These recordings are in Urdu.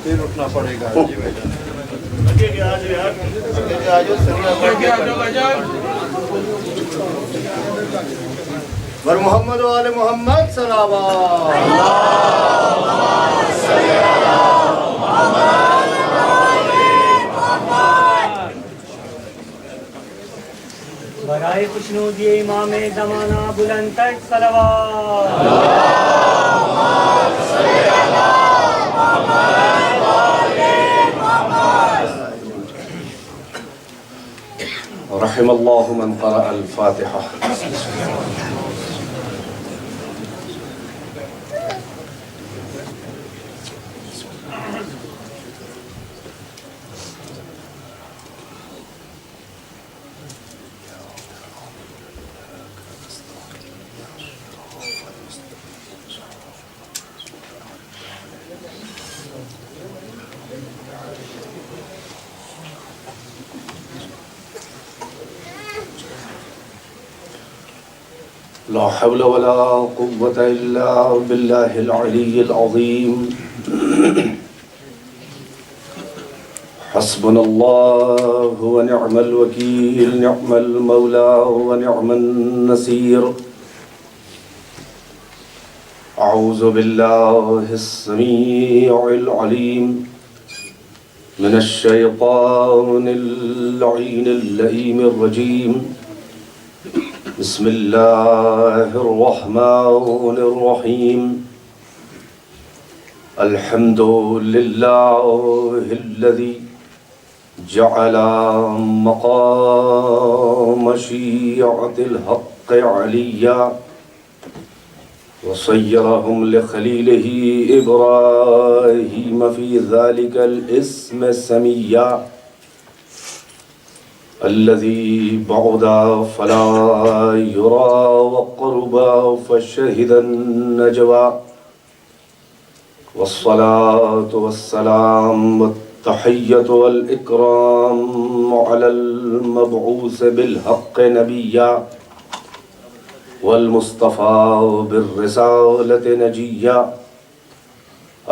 پھر اٹھنا پڑے گا جی بھائی جان. ور محمد و آل محمد صلوات. برائے خوشنودی امام زمانہ بلند تر صلوات. رحم اللہ من قرأ الفاتحہ. لا حول ولا قوة إلا بالله العلي العظيم. حسبنا الله ونعم الوكيل، نعم المولى ونعم النصير. أعوذ بالله السميع العليم من الشيطان اللعين اللئيم الرجيم. بسم الله الرحمن الرحيم. الحمد لله الذي جعل مقام شيعة الحق عليا وصيرهم لخليله إبراهيم في ذلك الاسم سميا. الذي بعد فلا يرى وقرب فشهد النجوى. والصلاة والسلام والتحية والإكرام على المبعوث بالحق نبيا والمصطفى بالرسالة نجيا.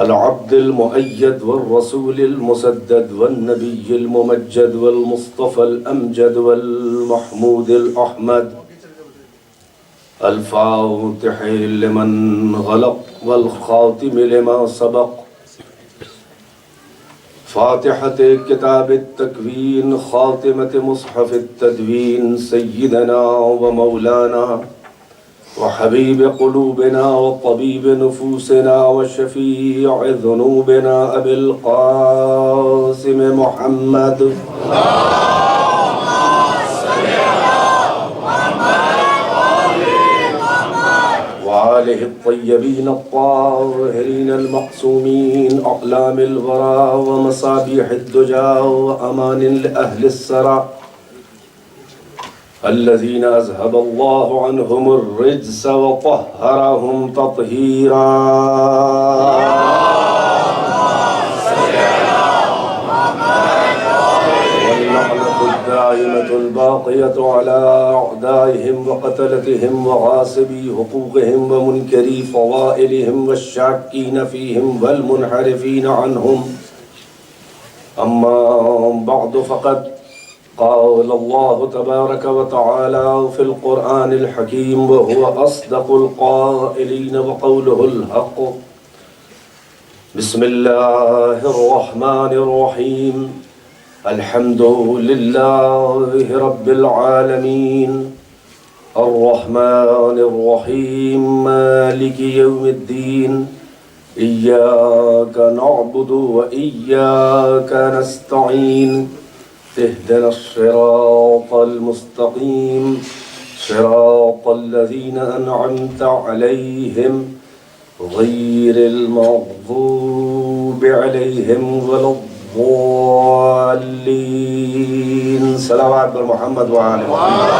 العبد المؤيد والرسول المسدد والنبي الممجد والمصطفى الأمجد والمحمود الأحمد. الفاتح لمن غلق والخاتم لما سبق. فاتحة كتاب التكوين، خاتمة مصحف التدوين، سيدنا ومولانا وحبيب قلوبنا وطبيب نفوسنا وشفيع ذنوبنا أبي القاسم محمد. وآله الطيبين الطاهرين المعصومين، أعلام الورى ومصابيح الدجى وأمان لأهل السرى، الذين أذهب الله عنهم الرجس وطهرهم تطهيرا. واللعنة الدائمة الباقية على أعدائهم وقتلتهم وغاصبي حقوقهم ومنكري فضائلهم والشاكين فيهم والمنحرفين عنهم. أما بعد فقد قال الله تبارك وتعالى في القرآن الحكيم وهو أصدق القائلين وقوله الحق. بسم الله الرحمن الرحيم. الحمد لله رب العالمين الرحمن الرحيم مالك يوم الدين. إياك نعبد وإياك نستعين. اهدنا الصراط المستقيم صراط الذين أنعمت عليهم غير المغضوب عليهم ولا الضالين. صلوات بر محمد وآل محمد.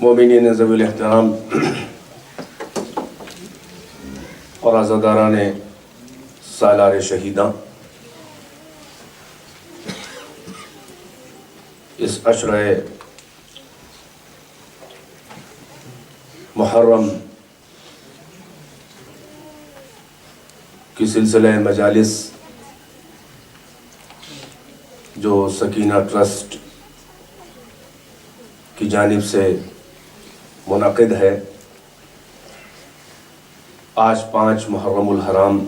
مومنین ذوی الاحترام اور عزاداران سالار شہیداں، اس عشرہ محرم کی سلسلہ مجالس جو سکینہ ٹرسٹ کی جانب سے منعقد ہے، آج 5 محرم الحرام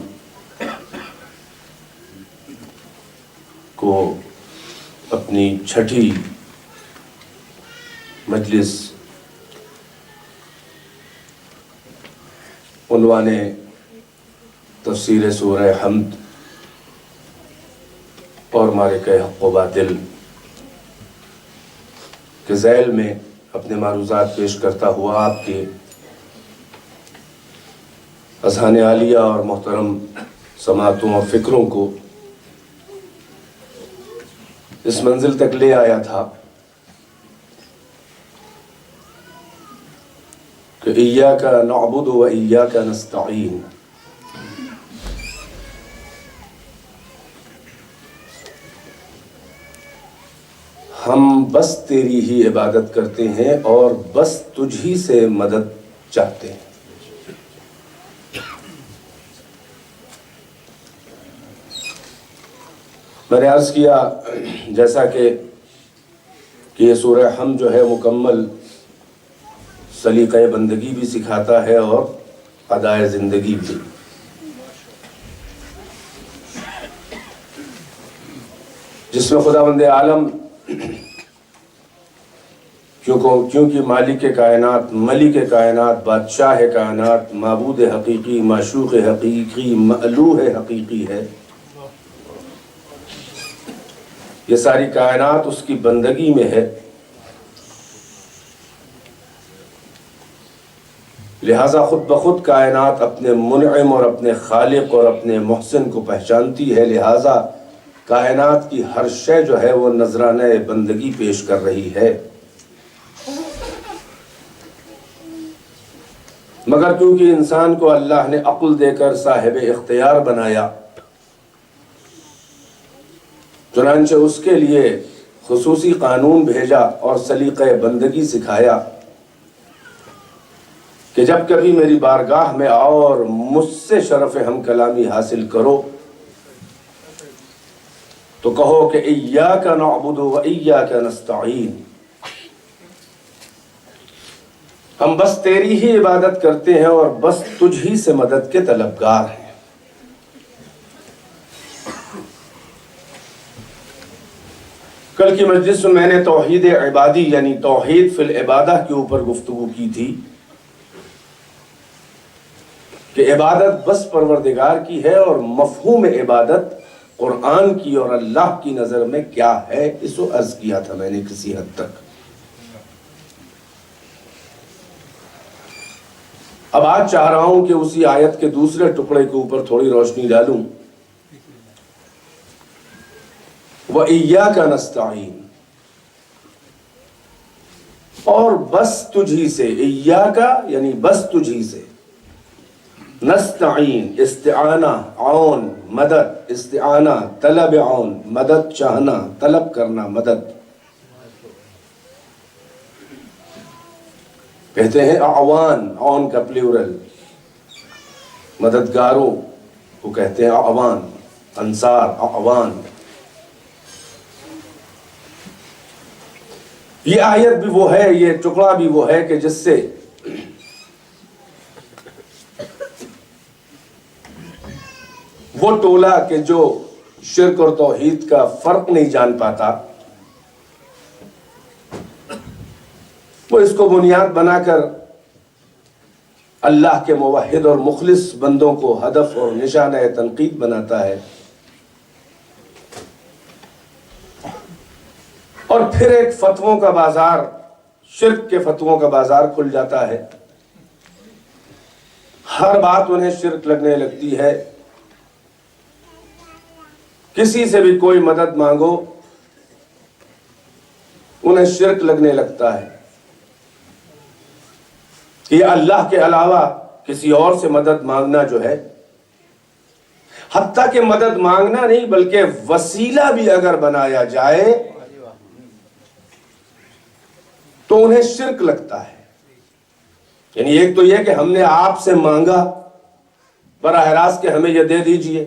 کو اپنی 6ٹھی مجلس عنوان تفسیر سورہ حمد اور معرکہ حق و باطل کے ذیل میں اپنے معروضات پیش کرتا ہوا آپ کے اذہان عالیہ اور محترم سماعتوں اور فکروں کو اس منزل تک لے آیا تھا کہ ایاک نعبد و ایاک نستعین، ہم بس تیری ہی عبادت کرتے ہیں اور بس تجھ ہی سے مدد چاہتے ہیں۔ میں نے عرض کیا جیسا کہ یہ سورہ حمد جو ہے مکمل سلیقہ بندگی بھی سکھاتا ہے اور ادائے زندگی بھی۔ جس میں خداوند عالم کیونکہ مالک کائنات، ملک کائنات، بادشاہ کائنات، معبود حقیقی، معشوق حقیقی، مألوہ حقیقی ہے، یہ ساری کائنات اس کی بندگی میں ہے، لہذا خود بخود کائنات اپنے منعم اور اپنے خالق اور اپنے محسن کو پہچانتی ہے، لہذا کائنات کی ہر شے جو ہے وہ نذرانہ بندگی پیش کر رہی ہے۔ مگر کیونکہ انسان کو اللہ نے عقل دے کر صاحب اختیار بنایا، چنانچہ اس کے لیے خصوصی قانون بھیجا اور سلیقہ بندگی سکھایا کہ جب کبھی میری بارگاہ میں آؤ اور مجھ سے شرف ہم کلامی حاصل کرو تو کہو کہ ایاک نعبد و ایاک نستعین، ہم بس تیری ہی عبادت کرتے ہیں اور بس تجھ ہی سے مدد کے طلبگار ہیں۔ کل کی مجلس میں نے توحید عبادی یعنی توحید فی العبادہ کے اوپر گفتگو کی تھی کہ عبادت بس پروردگار کی ہے اور مفہوم عبادت قرآن کی اور اللہ کی نظر میں کیا ہے، اس کو عرض کیا تھا میں نے کسی حد تک۔ اب آج چاہ رہا ہوں کہ اسی آیت کے دوسرے ٹکڑے کے اوپر تھوڑی روشنی ڈالوں، وَإِيَّاكَ نَسْتَعِينُ، اور بس تجھی سے، ایاکا یعنی بس تجھی سے، نستعین استعانہ عون مدد، استعانہ طلب عون مدد چاہنا طلب کرنا مدد، کہتے ہیں اعوان، عون کا پلیورل، مددگاروں کو کہتے ہیں اعوان، انصار اعوان۔ یہ آیت بھی وہ ہے، یہ ٹکڑا بھی وہ ہے کہ جس سے وہ ٹولہ کہ جو شرک اور توحید کا فرق نہیں جان پاتا، وہ اس کو بنیاد بنا کر اللہ کے موحد اور مخلص بندوں کو ہدف اور نشانہ تنقید بناتا ہے، اور پھر ایک فتووں کا بازار، شرک کے فتووں کا بازار کھل جاتا ہے، ہر بات انہیں شرک لگنے لگتی ہے، کسی سے بھی کوئی مدد مانگو انہیں شرک لگنے لگتا ہے کہ اللہ کے علاوہ کسی اور سے مدد مانگنا جو ہے، حتیٰ کہ مدد مانگنا نہیں بلکہ وسیلہ بھی اگر بنایا جائے تو انہیں شرک لگتا ہے۔ یعنی ایک تو یہ کہ ہم نے آپ سے مانگا براہ راست کہ ہمیں یہ دے دیجئے،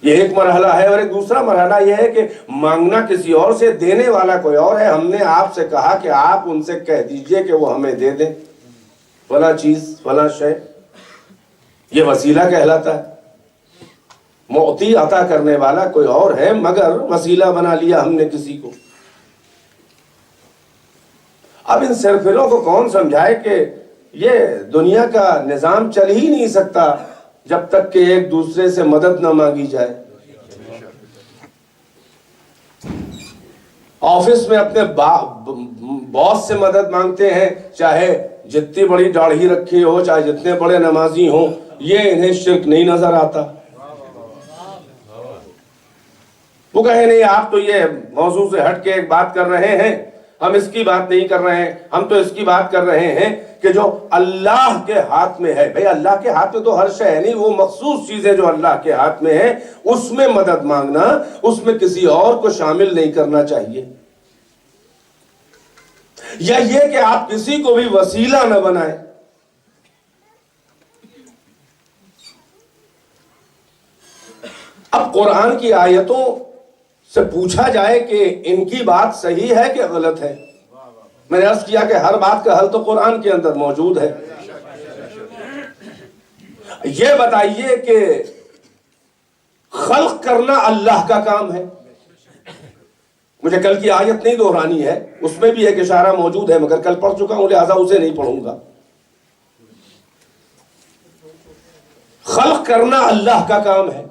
یہ ایک مرحلہ ہے، اور ایک دوسرا مرحلہ یہ ہے کہ مانگنا کسی اور سے، دینے والا کوئی اور ہے۔ ہم نے آپ سے کہا کہ آپ ان سے کہہ دیجئے کہ وہ ہمیں دے دیں فلاں چیز فلاں شے، یہ وسیلہ کہلاتا ہے۔ معطی عطا کرنے والا کوئی اور ہے، مگر وسیلہ بنا لیا ہم نے کسی کو۔ اب ان سرفروں کو کون سمجھائے کہ یہ دنیا کا نظام چل ہی نہیں سکتا جب تک کہ ایک دوسرے سے مدد نہ مانگی جائے۔ آفس میں اپنے باس سے مدد مانگتے ہیں، چاہے جتنی بڑی داڑھی رکھی ہو، چاہے جتنے بڑے نمازی ہوں، یہ انہیں شرک نہیں نظر آتا۔ وہ کہے نہیں، آپ تو یہ موضوع سے ہٹ کے ایک بات کر رہے ہیں، ہم اس کی بات نہیں کر رہے ہیں، ہم تو اس کی بات کر رہے ہیں کہ جو اللہ کے ہاتھ میں ہے۔ بھئی اللہ کے ہاتھ میں تو ہر شے ہے نہیں، وہ مخصوص چیزیں جو اللہ کے ہاتھ میں ہیں اس میں مدد مانگنا، اس میں کسی اور کو شامل نہیں کرنا چاہیے۔ یا یہ کہ آپ کسی کو بھی وسیلہ نہ بنائیں۔ اب قرآن کی آیتوں سے پوچھا جائے کہ ان کی بات صحیح ہے کہ غلط ہے۔ میں نے عرض کیا کہ ہر بات کا حل تو قرآن کے اندر موجود ہے۔ یہ بتائیے کہ خلق کرنا اللہ کا کام ہے۔ مجھے کل کی آیت نہیں دہرانی ہے، اس میں بھی ایک اشارہ موجود ہے، مگر کل پڑھ چکا ہوں لہذا اسے نہیں پڑھوں گا۔ خلق کرنا اللہ کا کام ہے،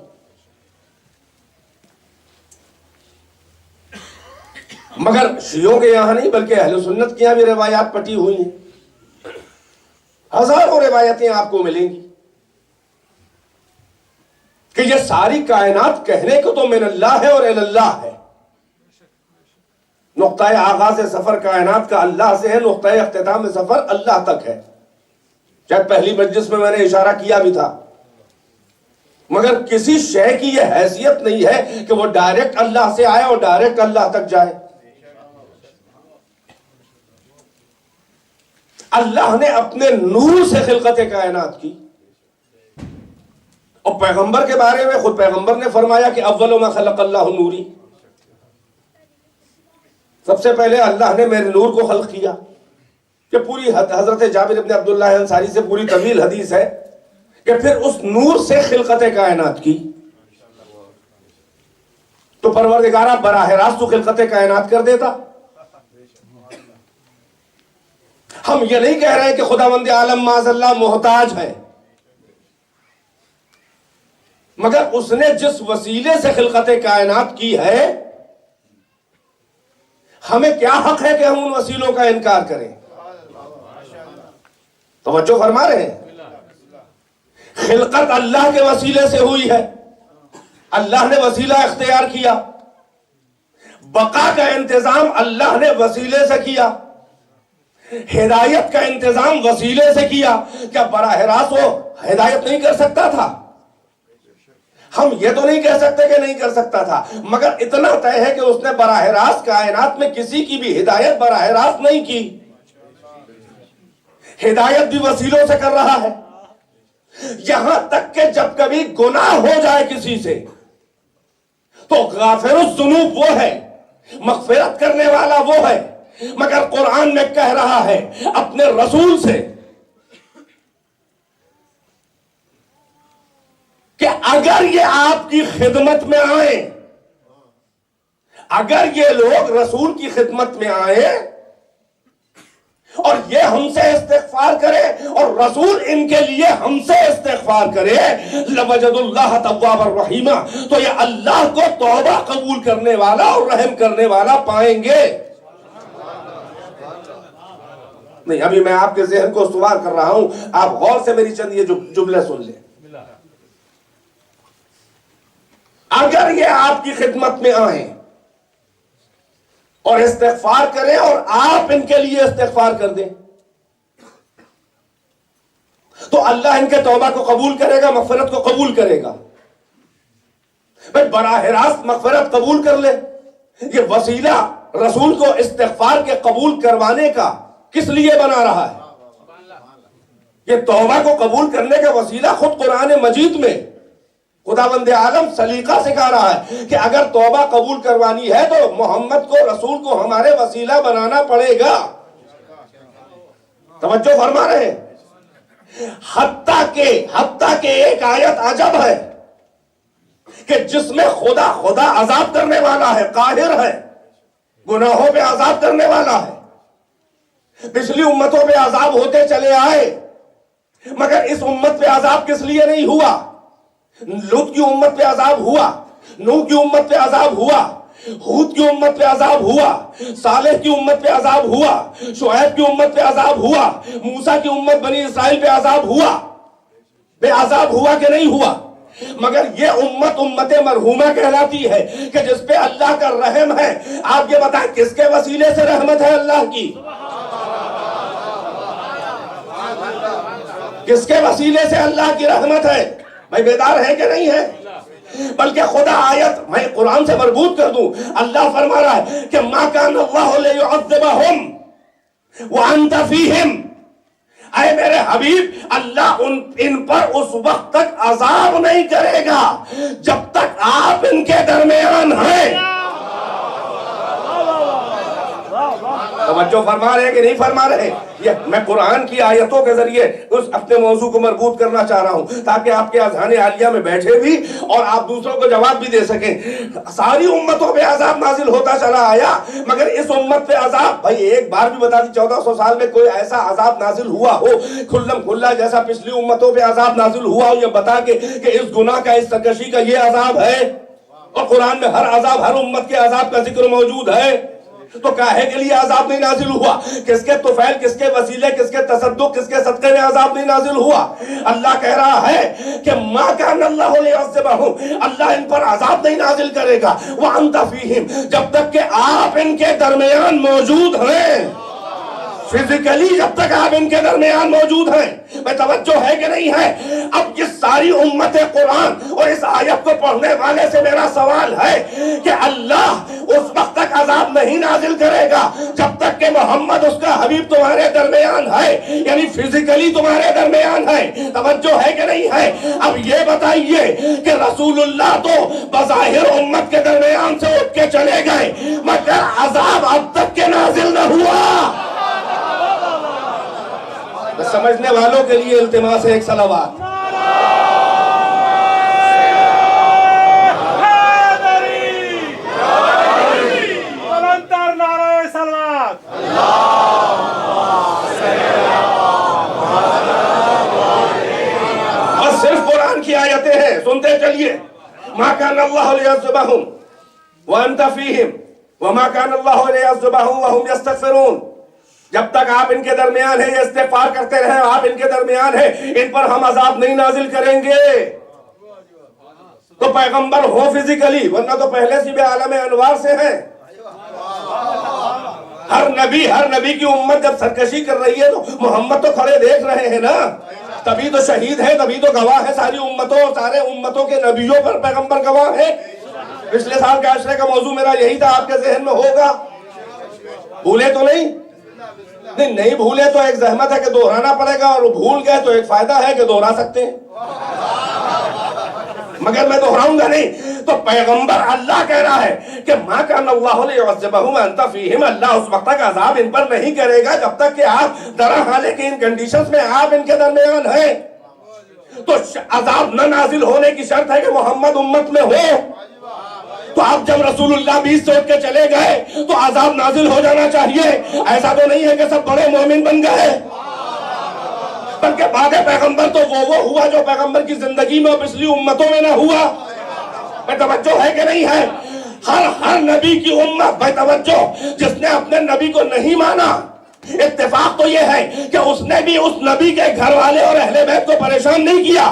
مگر شیعوں کے یہاں نہیں بلکہ اہل سنت کے یہاں بھی روایات پٹی ہوئی ہیں، ہزاروں روایتیں آپ کو ملیں گی کہ یہ ساری کائنات کہنے کو تو من اللہ ہے اور اللہ ہے۔ نقطہ آغاز سفر کائنات کا اللہ سے ہے، نقطہ اختتام سفر اللہ تک ہے۔ شاید پہلی مجلس میں نے اشارہ کیا بھی تھا، مگر کسی شے کی یہ حیثیت نہیں ہے کہ وہ ڈائریکٹ اللہ سے آئے اور ڈائریکٹ اللہ تک جائے۔ اللہ نے اپنے نور سے خلقت کائنات کی، اور پیغمبر کے بارے میں خود پیغمبر نے فرمایا کہ اول ما خلق اللہ نوری، سب سے پہلے اللہ نے میرے نور کو خلق کیا۔ کہ پوری حضرت جابر بن عبداللہ انصاری سے پوری طویل حدیث ہے کہ پھر اس نور سے خلقت کائنات کی، تو پروردگارہ براہ راست تو خلقت کائنات کر دیتا۔ ہم یہ نہیں کہہ رہے کہ خداوند عالم معاذ اللہ محتاج ہے، مگر اس نے جس وسیلے سے خلقت کائنات کی ہے، ہمیں کیا حق ہے کہ ہم ان وسیلوں کا انکار کریں؟ توجہ فرما رہے ہیں؟ خلقت اللہ کے وسیلے سے ہوئی ہے، اللہ نے وسیلہ اختیار کیا، بقا کا انتظام اللہ نے وسیلے سے کیا، ہدایت کا انتظام وسیلے سے کیا۔ کیا براہ راست وہ ہدایت نہیں کر سکتا تھا؟ ہم یہ تو نہیں کہہ سکتے کہ نہیں کر سکتا تھا، مگر اتنا طے ہے کہ اس نے براہ راست کائنات میں کسی کی بھی ہدایت براہ راست نہیں کی، ہدایت بھی وسیلوں سے کر رہا ہے۔ یہاں تک کہ جب کبھی گناہ ہو جائے کسی سے تو غافر الذنوب وہ ہے، مغفرت کرنے والا وہ ہے، مگر قرآن میں کہہ رہا ہے اپنے رسول سے کہ اگر یہ آپ کی خدمت میں آئیں، اگر یہ لوگ رسول کی خدمت میں آئیں اور یہ ہم سے استغفار کرے اور رسول ان کے لیے ہم سے استغفار کرے، لَوَجَدُ اللَّهَ تَوَّابًا رَحِيمًا، تو یہ اللہ کو توبہ قبول کرنے والا اور رحم کرنے والا پائیں گے۔ نہیں، ابھی میں آپ کے ذہن کو استوار کر رہا ہوں، آپ غور سے میری چند یہ جملے سن لیں۔ اگر یہ آپ کی خدمت میں آئیں اور استغفار کریں اور آپ ان کے لیے استغفار کر دیں تو اللہ ان کے توبہ کو قبول کرے گا، مغفرت کو قبول کرے گا۔ بھئی براہ راست مغفرت قبول کر لے، یہ وسیلہ رسول کو استغفار کے قبول کروانے کا کس لیے بنا رہا ہے؟ یہ توبہ کو قبول کرنے کا وسیلہ خود قرآن مجید میں خداوند عالم سلیقہ سکھا رہا ہے کہ اگر توبہ قبول کروانی ہے تو محمد کو، رسول کو ہمارے وسیلہ بنانا پڑے گا۔ توجہ فرما رہے ہیں؟ حتیٰ کہ ایک آیت عجب ہے کہ جس میں خدا عذاب کرنے والا ہے، قاہر ہے، گناہوں پہ عذاب کرنے والا ہے۔ پچھلی امتوں پہ عذاب ہوتے چلے آئے، مگر اس امت پہ عذاب کس لیے نہیں ہوا؟ لوط کی امت پہ عذاب ہوا، نوح کی امت پہ عذاب ہوا، ہود کی امت پہ عذاب ہوا، صالح کی امت پہ عذاب ہوا، شعیب کی امت پہ عذاب ہوا، موسیٰ کی امت بنی اسرائیل پہ عذاب ہوا۔ بے عذاب ہوا کہ نہیں ہوا؟ مگر یہ امت مرحومہ کہلاتی ہے کہ جس پہ اللہ کا رحم ہے۔ آپ یہ بتائیں کس کے وسیلے سے رحمت ہے اللہ کی؟ کس کے وسیلے سے اللہ کی رحمت ہے؟ بھائی بیدار ہے کہ نہیں ہے؟ بلکہ خدا آیت میں قرآن سے مربوط کر دوں، اللہ فرما رہا ہے کہ ما کان اللہ لیعذبہم وانت فیہم۔ اے میرے حبیب، اللہ ان پر اس وقت تک عذاب نہیں کرے گا جب تک آپ ان کے درمیان ہیں۔ توجہ فرما رہے کہ نہیں فرما رہے؟ یہ میں قرآن کی آیتوں کے ذریعے اس اپنے موضوع کو مربوط کرنا چاہ رہا ہوں تاکہ آپ کے اذہان عالیہ میں بیٹھے بھی اور آپ دوسروں کو جواب بھی دے سکیں۔ ساری امتوں پہ عذاب نازل ہوتا چلا آیا، مگر اس امت پہ عذاب، بھائی ایک بار بھی بتا دی 1400 سال میں کوئی ایسا عذاب نازل ہوا ہو کھلم کھلا جیسا پچھلی امتوں پہ عذاب نازل ہوا ہو، یہ بتا کہ اس گناہ کا، اس سرکشی کا یہ عذاب ہے؟ اور قرآن میں ہر عذاب، ہر امت کے عذاب کا ذکر موجود ہے، تو کاہے کے لیے عذاب نہیں نازل ہوا؟ کس کے طفیل، کس کے وسیلے، کس کے تصدق، کس کے صدقے میں عذاب نہیں نازل ہوا؟ اللہ کہہ رہا ہے کہ ما کان اللہ لیعذبہم، اللہ ان پر عذاب نہیں نازل کرے گا وانت فیہم، جب تک کہ آپ ان کے درمیان موجود ہیں۔ فزیکلی جب تک آپ ان کے درمیان موجود ہیں۔ میں توجہ ہے کہ نہیں ہے؟ اب یہ ساری امت قرآن اور اس آیت کو پڑھنے والے سے میرا سوال ہے کہ اللہ اس وقت تک عذاب نہیں نازل کرے گا جب تک کہ محمد اس کا حبیب تمہارے درمیان ہے، یعنی فزیکلی تمہارے درمیان ہے۔ توجہ ہے کہ نہیں ہے؟ اب یہ بتائیے کہ رسول اللہ تو بظاہر امت کے درمیان سے اٹھ کے چلے گئے، مگر عذاب اب تک کے نازل نہ ہوا۔ سمجھنے والوں کے لیے التماس ہے ایک صلوات۔ اور صرف قرآن کی آیتیں ہیں، سنتے چلیے۔ ما کان اللہ لیعذبہم وانت فیہم وما کان اللہ لیعذبہم وہم یستغفرون۔ جب تک آپ ان کے درمیان ہیں، یہ استغفار کرتے رہیں، آپ ان کے درمیان ہیں، ان پر ہم عذاب نہیں نازل کریں گے۔ تو پیغمبر ہو فزیکلی، ورنہ تو پہلے سے بھی عالم انوار سے ہیں۔ ہر نبی کی امت جب سرکشی کر رہی ہے تو محمد تو کھڑے دیکھ رہے ہیں نا، تبھی تو شہید ہے، تبھی تو گواہ ہے ساری امتوں اور سارے امتوں کے نبیوں پر پیغمبر گواہ ہے۔ پچھلے سال کے عشرے کا موضوع میرا یہی تھا، آپ کے ذہن میں ہوگا، بھولے تو نہیں؟ نہیں بھولے تو ایک زحمت ہے کہ دہرانا پڑے گا، اور بھول گئے تو ایک فائدہ ہے کہ دہرا سکتے ہیں، مگر میں دہراؤں گا نہیں۔ تو پیغمبر اللہ کہہ رہا ہے کہ ما کان اللہ لیعذبہم وانت فیہم، اللہ اس وقت تک عذاب ان پر نہیں کرے گا جب تک کہ آپ درحال کہ ان کنڈیشنز میں آپ ان کے درمیان ہیں۔ تو عذاب نہ نازل ہونے کی شرط ہے کہ محمد امت میں ہو۔ تو آپ جب رسول اللہ بیچ سے اٹھ کے چلے گئے تو عذاب نازل ہو جانا چاہیے۔ ایسا تو نہیں ہے کہ سب بڑے مومن بن گئے، بلکہ بعد پیغمبر تو وہ ہوا جو پیغمبر کی زندگی میں اور پچھلی امتوں میں نہ ہوا۔ میں توجہ ہے کہ نہیں ہے؟ ہر نبی کی امت، میں توجہ، جس نے اپنے نبی کو نہیں مانا، اتفاق تو یہ ہے کہ اس نے بھی اس نبی کے گھر والے اور اہل بیت کو پریشان نہیں کیا۔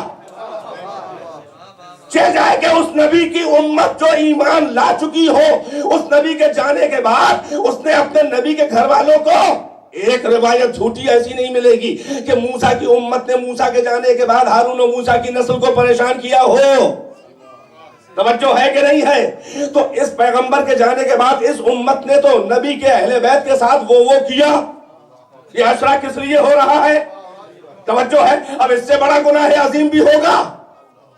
چاہے جائے کہ اس نبی کی امت جو ایمان لا چکی ہو، اس نبی کے جانے کے بعد اس نے اپنے نبی کے گھر والوں کو، ایک روایت جھوٹی ایسی نہیں ملے گی کہ موسیٰ کی امت نے موسیٰ کے جانے کے بعد ہارون و موسیٰ کی نسل کو پریشان کیا ہو۔ توجہ ہے کہ نہیں ہے؟ تو اس پیغمبر کے جانے کے بعد اس امت نے تو نبی کے اہل بیت کے ساتھ وہ کیا یہ عشرہ کس لیے ہو رہا ہے؟ توجہ ہے، اب اس سے بڑا گناہ عظیم بھی ہوگا،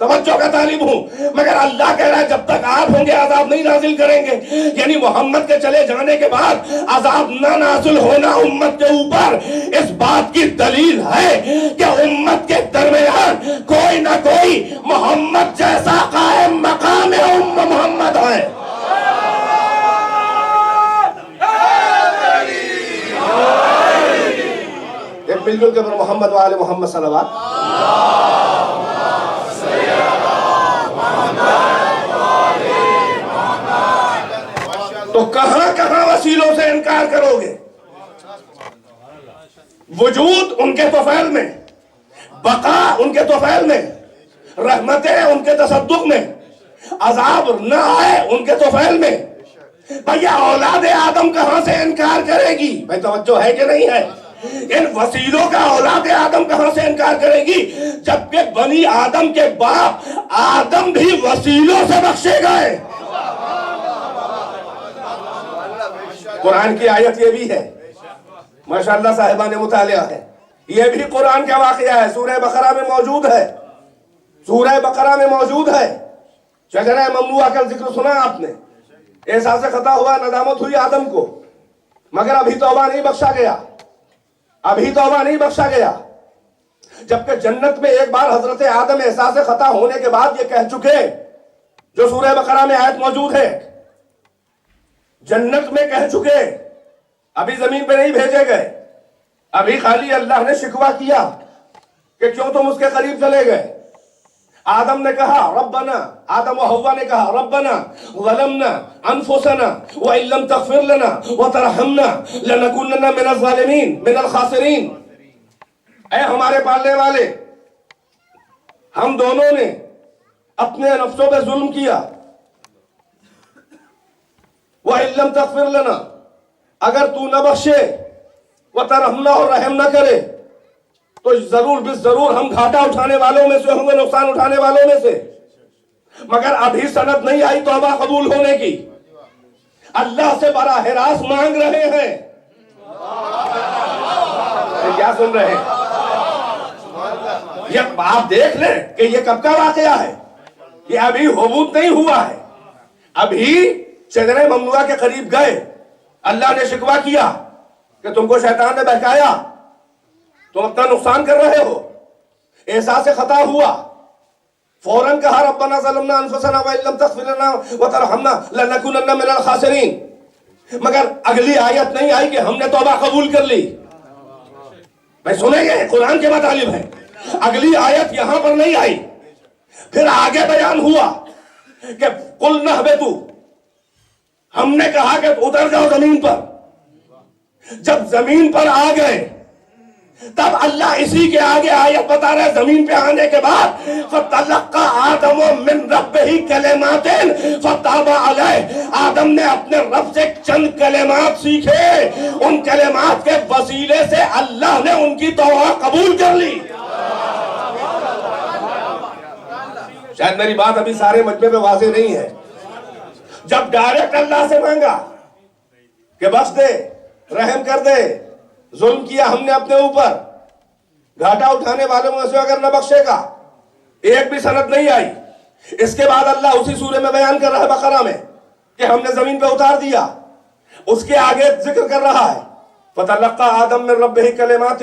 توجہ کا طالب ہوں، مگر اللہ کہہ رہا ہے جب تک آپ ہوں گے عذاب نہیں نازل کریں گے، یعنی محمد کے چلے جانے کے بعد عذاب نہ نازل ہونا امت کے اوپر اس بات کی دلیل ہے کہ امت کے درمیان کوئی نہ کوئی محمد جیسا قائم مقام محمد ہے۔ ایک بالکل کے پر محمد وآل محمد صلوات۔ تو کہاں کہاں وسیلوں سے انکار کرو گے؟ وجود ان کے طفیل میں، بقا ان کے طفیل میں، رحمتیں ان کے تصدق میں، عذاب نہ آئے ان کے طفیل میں۔ بھئی اولاد آدم کہاں سے انکار کرے گی؟ بھئی توجہ ہے کہ نہیں ہے؟ ان وسیلوں کا اولاد آدم کہاں سے انکار کرے گی جبکہ بنی آدم کے باپ آدم بھی وسیلوں سے بخشے گئے۔ قرآن کی آیت یہ بھی ہے، ماشاءاللہ صاحبان مطالعہ ہے، یہ بھی قرآن کا واقعہ ہے، سورہ بقرہ میں موجود ہے، سورہ بقرہ میں موجود ہے۔ شجرہ ممنوعہ کا ذکر سنا آپ نے، احساس خطا ہوا، ندامت ہوئی آدم کو، مگر ابھی توبہ نہیں بخشا گیا، ابھی توبہ نہیں بخشا گیا۔ جبکہ جنت میں ایک بار حضرت آدم احساس خطا ہونے کے بعد یہ کہہ چکے، جو سورہ بقرہ میں آیت موجود ہے، جنت میں کہہ چکے، ابھی زمین پہ نہیں بھیجے گئے، ابھی خالی اللہ نے شکوہ کیا کہ کیوں تم اس کے قریب چلے گئے۔ آدم نے کہا ربنا، آدم و حوا نے کہا ربنا ظلمنا انفسنا وان لم تغفر لنا وترحمنا لنكونن من الظالمین من الخاسرین۔ اے ہمارے پالنے والے، ہم دونوں نے اپنے نفسوں پہ ظلم کیا، وَإِن لَمْ تَغْفِرْ لَنَا، اگر تو نہ بخشے، وَتَرْحَمْنَا اور رحم نہ کرے، تو ضرور بالضرور ہم گھاٹا اٹھانے والوں میں سے ہوں گے، نقصان اٹھانے والوں میں سے۔ مگر ابھی سند نہیں آئی توبہ قبول ہونے کی، اللہ سے براہ راست مانگ رہے ہیں۔ کیا سن رہے ہیں؟ یہ آپ دیکھ لیں کہ یہ کب کا واقعہ ہے، یہ ابھی حبوط نہیں ہوا ہے، ابھی شجرہ ممنوعہ کے قریب گئے، اللہ نے شکوہ کیا کہ تم کو شیطان نے بہکایا، تم اپنا نقصان کر رہے ہو، احساس خطا ہوا، فوراً کہا ربنا ظلمنا انفسنا وان لم تغفر لنا وترحمنا لنكونن من الخاسرین۔ مگر اگلی آیت نہیں آئی کہ ہم نے توبہ قبول کر لی۔ میں سنیں گے، قرآن کے مطالب ہے، اگلی آیت یہاں پر نہیں آئی، پھر آگے بیان ہوا کہ قلنا اہبطوا، ہم نے کہا کہ اتر جاؤ زمین پر۔ جب زمین پر آ گئے تب اللہ اسی کے آگے آیت بتا رہے، زمین پہ آنے کے بعد فَتَلَقَّى آدَمُ مِن رَبِّهِ كَلِمَاتٍ فَتَابَ عَلَيْهِ، آدم نے اپنے رب سے چند کلمات سیکھے، ان کلمات کے وسیلے سے اللہ نے ان کی توبہ قبول کر لی۔ شاید میری بات ابھی سارے مجمع میں واضح نہیں ہے۔ جب ڈائریکٹ اللہ سے مانگا کہ بخش دے، رحم کر دے، ظلم کیا ہم نے اپنے اوپر، گھاٹا اٹھانے والوں میں سے اگر نہ بخشے گا، ایک بھی سند نہیں آئی۔ اس کے بعد اللہ اسی سورے میں بیان کر رہا ہے بقرہ میں کہ ہم نے زمین پہ اتار دیا، اس کے آگے ذکر کر رہا ہے فَتَلَقَّى آدَمُ مِن رَبِّهِ كَلِمَاتٍ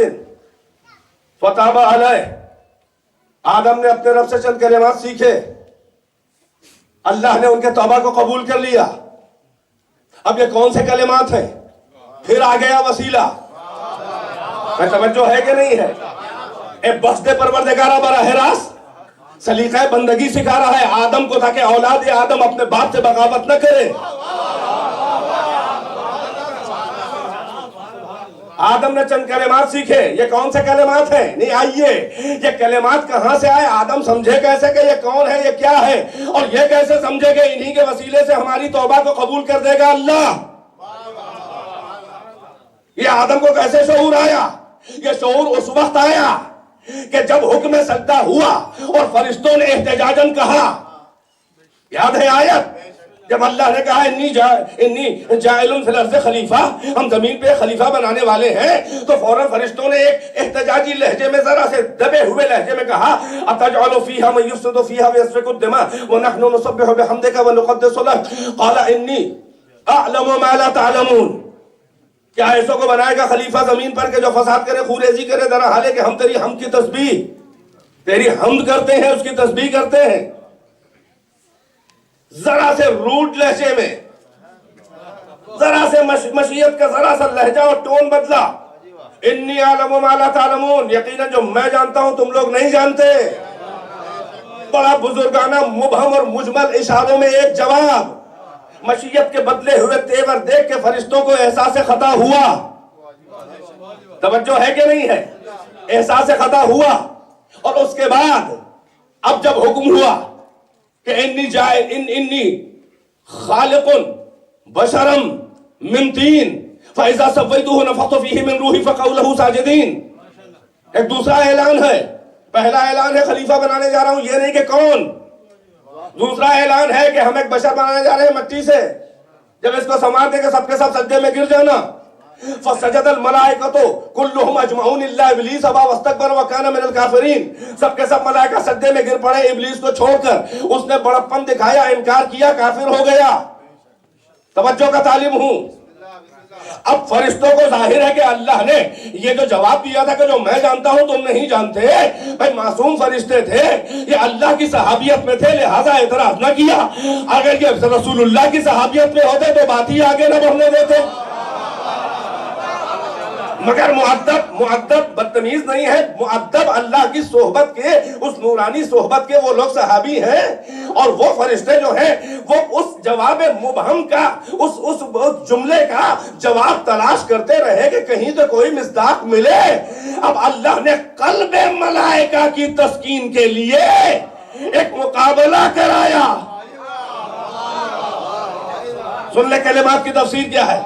فَتَابَ عَلَيْهِ، آدم نے اپنے رب سے چند کلمات سیکھے، اللہ نے ان کے توبہ کو قبول کر لیا۔ اب یہ کون سے کلمات ہیں؟ پھر آ گیا وسیلہ، میں توجہ ہے کہ نہیں ہے؟ اے بخش دے پروردگارہ براہ راست سلیقہ بندگی سکھا رہا ہے آدم کو تاکہ اولاد آدم اپنے باپ سے بغاوت نہ کرے۔ آدم نے چند کلمات سیکھے، یہ کون سے کلمات ہیں؟ نہیں آئیے، یہ کلمات کہاں سے آئے؟ آدم سمجھے کیسے کہ یہ کون ہے، یہ کیا ہے، اور یہ کیسے سمجھے کہ انہی کے وسیلے سے ہماری توبہ کو قبول کر دے گا اللہ؟ یہ آدم کو کیسے شعور آیا؟ یہ شعور اس وقت آیا کہ جب حکم سجدہ ہوا اور فرشتوں نے احتجاجاً کہا، یاد ہے آیت، جب اللہ نے کہا انی جاعل فی الارض خلیفہ، ہم زمین پہ خلیفہ بنانے والے ہیں، تو فوراً فرشتوں نے ایک احتجاجی لہجے میں ذرا سے دبے ہوئے لہجے میں کہا اتجعل فیہا من یفسد فیہا ویسفک الدماء ونحن نسبح بحمدک ونقدس لک قال انی اعلم ما لا تعلمون۔ کیا ایسوں کو بنائے گا خلیفہ زمین پر کہ جو فساد کرے، خوریزی کرے، در حالے کہ ہم تیری حمد کی تسبیح، تیری حمد کرتے ہیں، اس کی تسبیح کرتے ہیں۔ ذرا سے روٹ لہجے میں، ذرا سے مشیت کا ذرا سا لہجہ اور ٹون بدلا، انی اعلم ما لا تعلمون، یقیناً جو میں جانتا ہوں تم لوگ نہیں جانتے۔ بڑا بزرگانہ مبہم اور مجمل اشاروں میں ایک جواب، مشیت کے بدلے ہوئے تیور دیکھ کے فرشتوں کو احساس خطا ہوا۔ توجہ ہے کہ نہیں ہے؟ احساس خطا ہوا، اور اس کے بعد اب جب حکم ہوا کہ انی خالق بشرم من طین فاذا سویتہ نفخت فیہ من روحی فقعوا لہ ساجدین، ایک دوسرا اعلان ہے۔ پہلا اعلان ہے خلیفہ بنانے جا رہا ہوں، یہ نہیں کہ کون۔ دوسرا اعلان ہے کہ ہم ایک بشر بنانے جا رہے ہیں مٹی سے، جب اس کو سنوار دے کے سب کے سب سجدے میں گر جانا۔ فسجد الملائکۃ کلہم اجمعون الا ابلیس ابا واستکبر وکان من الکافرین، سب کے سب ملائکہ سجدے میں گر پڑے ابلیس کو چھوڑ کر، اس نے بڑپن دکھایا، انکار کیا، کافر ہو گیا۔ توجہ کا تعلیم ہوں۔ اب فرشتوں کو ظاہر ہے کہ اللہ نے یہ جو جواب دیا تھا کہ جو میں جانتا ہوں تم نہیں جانتے، بھائی معصوم فرشتے تھے، یہ اللہ کی صحابیت میں تھے، لہذا اعتراض نہ کیا۔ اگر یہ رسول اللہ کی صحابیت میں ہوتے تو بات ہی آگے نہ بڑھنے دیتے۔ مگر معدب بدتمیز نہیں ہے، معدب اللہ کی صحبت کے، اس نورانی صحبت کے وہ لوگ صحابی ہیں، اور وہ فرشتے جو ہیں وہ اس جواب مبہم کا، اس جملے کا جواب تلاش کرتے رہے کہ کہیں تو کوئی مصداق ملے۔ اب اللہ نے قلب ملائکہ کی تسکین کے لیے ایک مقابلہ کرایا۔ سن لے کلمات کی تفسیر کیا ہے،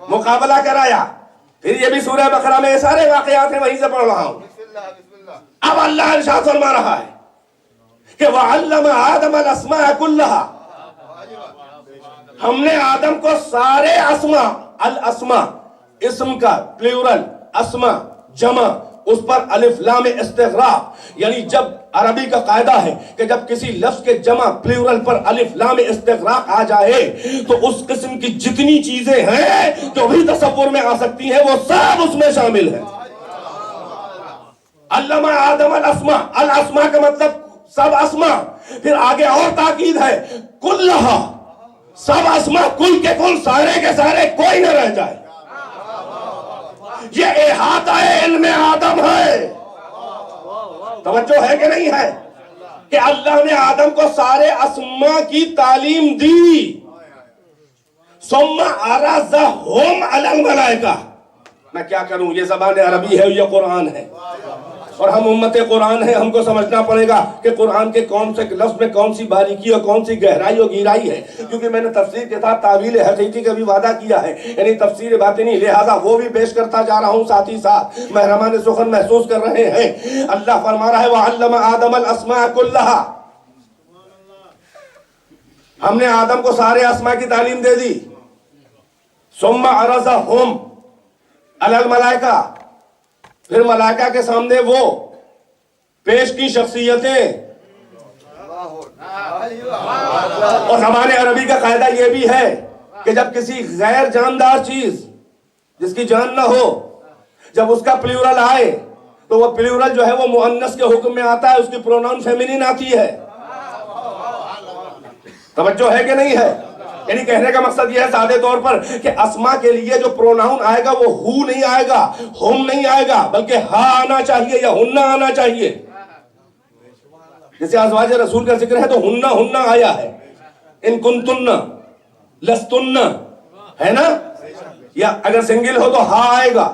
مقابلہ کرایا۔ پھر یہ بھی سورہ بقرہ میں سارے واقعات ہیں، وہیں سے پڑھ رہا ہوں۔ اب اللہ ارشاد فرما رہا ہے کہ وَعَلَّمَ آدَمَ الْأَسْمَاءَ كُلَّهَا، ہم نے آدم کو سارے اسماء، الاسماء اسم کا پلیورل، اسماء جمع، اس پر الف لام استغراق، یعنی جب عربی کا قاعدہ ہے کہ جب کسی لفظ کے جمع پلیورل پر الف لام استغراق آ جائے تو اس قسم کی جتنی چیزیں ہیں جو بھی تصور میں آ سکتی ہیں وہ سب اس میں شامل ہیں۔ علم آدم الاسماء، الاسماء کا مطلب سب اسماء، پھر آگے اور تاکید ہے کلہا، سب اسماء، کل کے کل، سارے کے سارے، کوئی نہ رہ جائے۔ یہ احاطہ علم آدم ہے۔ توجہ ہے کہ نہیں ہے کہ اللہ نے آدم کو سارے اسماء کی تعلیم دی۔ ثم عرضہم علی الملائکہ، میں کیا کروں، یہ زبان عربی ہے، یہ قرآن ہے، اور ہم امت قرآن ہیں، ہم کو سمجھنا پڑے گا کہ قرآن کے کون سے لفظ میں کون سی باریکی اور کون سی گہرائی اور گہرائی ہے، کیونکہ میں نے تفسیر کے ساتھ تعویل حقیقی کا بھی وعدہ کیا ہے، یعنی تفسیر باطنی، لہذا وہ بھی پیش کرتا جا رہا ہوں، ساتھ ہی ساتھ محرمان سخن محسوس کر رہے ہیں۔ اللہ فرما رہا ہے وَعَلَّمَ آدَمَ الْأَسْمَاءَ كُلَّهَا، ہم نے آدم کو سارے اسماء کی تعلیم دے دی۔ ثُمَّ عَرَضَهُمْ عَلَى الْمَلَائِكَةِ، پھر ملائکہ کے سامنے وہ پیش کی شخصیتیں۔ اور زبان عربی کا قاعدہ یہ بھی ہے کہ جب کسی غیر جاندار چیز جس کی جان نہ ہو، جب اس کا پلیورل آئے تو وہ پلیورل جو ہے وہ مؤنث کے حکم میں آتا ہے، اس کی پروناؤن فیمینین آتی ہے۔ توجہ ہے کہ نہیں ہے؟ یعنی کہنے کا مقصد یہ ہے سادے طور پر کہ اسماء کے لیے جو پروناؤن آئے گا وہ ہو نہیں آئے گا، ہم نہیں آئے گا، بلکہ ہا آنا چاہیے یا ہنہ آنا چاہیے۔ جیسے ازواج رسول کا ذکر ہے تو ہنہ ہنہ آیا ہے، ان کنتن لستن، ہے نا؟ یا اگر سنگل ہو تو ہا آئے گا،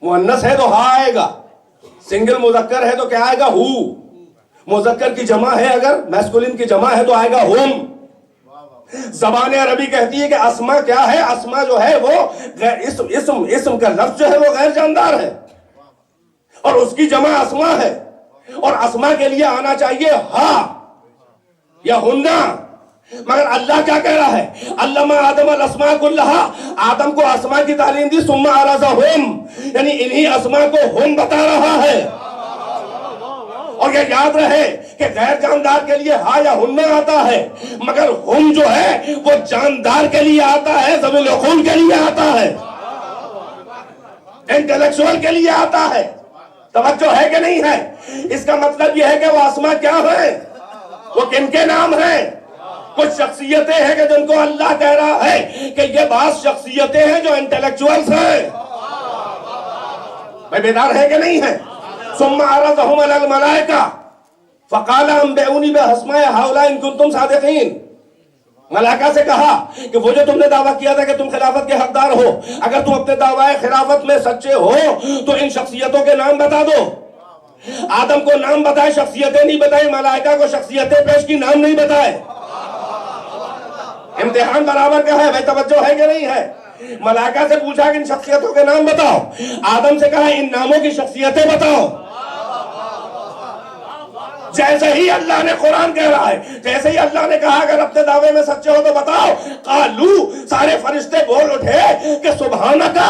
مؤنث ہے تو ہا آئے گا، سنگل مذکر ہے تو کیا آئے گا، ہو۔ مذکر کی جمع ہے، اگر میسکولین کی جمع ہے تو آئے گا ہم۔ زبان عربی کہتی ہے کہ اسماء کیا ہے، اسماء جو ہے وہ اسم کا لفظ جو ہے وہ غیر جاندار ہے، اور اس کی جمع اسماء ہے، اور اسماء کے لیے آنا چاہیے ہا یا ہنہ، مگر اللہ کیا کہہ رہا ہے؟ علّمَ آدم الاسماء کلھا، آدم کو اسماء کی تعلیم دی، ثم عرضہم، یعنی انہی اسماء کو ہم بتا رہا ہے۔ اور یہ یاد رہے کہ غیر جاندار کے لیے ہا یا ہن آتا ہے، مگر ہم جو ہے وہ جاندار کے لیے آتا ہے، ذوی العقول کے لیے آتا ہے، انٹلیکچوئل کے لیے آتا ہے۔ توجہ ہے کہ نہیں ہے؟ اس کا مطلب یہ ہے کہ وہ اسماء کیا ہیں؟ وہ کن کے نام ہیں؟ کچھ شخصیتیں ہیں کہ جن کو اللہ کہہ رہا ہے کہ یہ بعض شخصیتیں ہیں جو انٹلیکچوئلز ہیں۔ میں بیدار ہے کہ نہیں ہے؟ ثم عرضهم على الملائکہ فقال انبئونی باسماء هؤلاء ان کنتم صادقین۔ ملائکہ سے کہا کہ وہ جو تم نے دعویٰ کیا تھا کہ تم خلافت کے حقدار ہو، اگر تم اپنے دعویٰ خلافت میں سچے ہو تو ان شخصیتوں کے نام بتا دو۔ آدم کو نام بتائے، شخصیتیں نہیں بتائیں، ملائکہ کو شخصیتیں پیش کی، نام نہیں بتائے۔ امتحان برابر کا ہے، بھائی توجہ ہے کہ نہیں ہے؟ ملائکہ سے پوچھا کہ ان شخصیتوں کے نام بتاؤ، آدم سے کہا ان ناموں کی شخصیتیں بتاؤ۔ جیسے ہی اللہ نے قرآن کہہ رہا ہے، جیسے ہی اللہ نے کہا اگر اپنے دعوے میں سچے ہو تو بتاؤ، قالو، سارے فرشتے بول اٹھے کہ سبحانکا،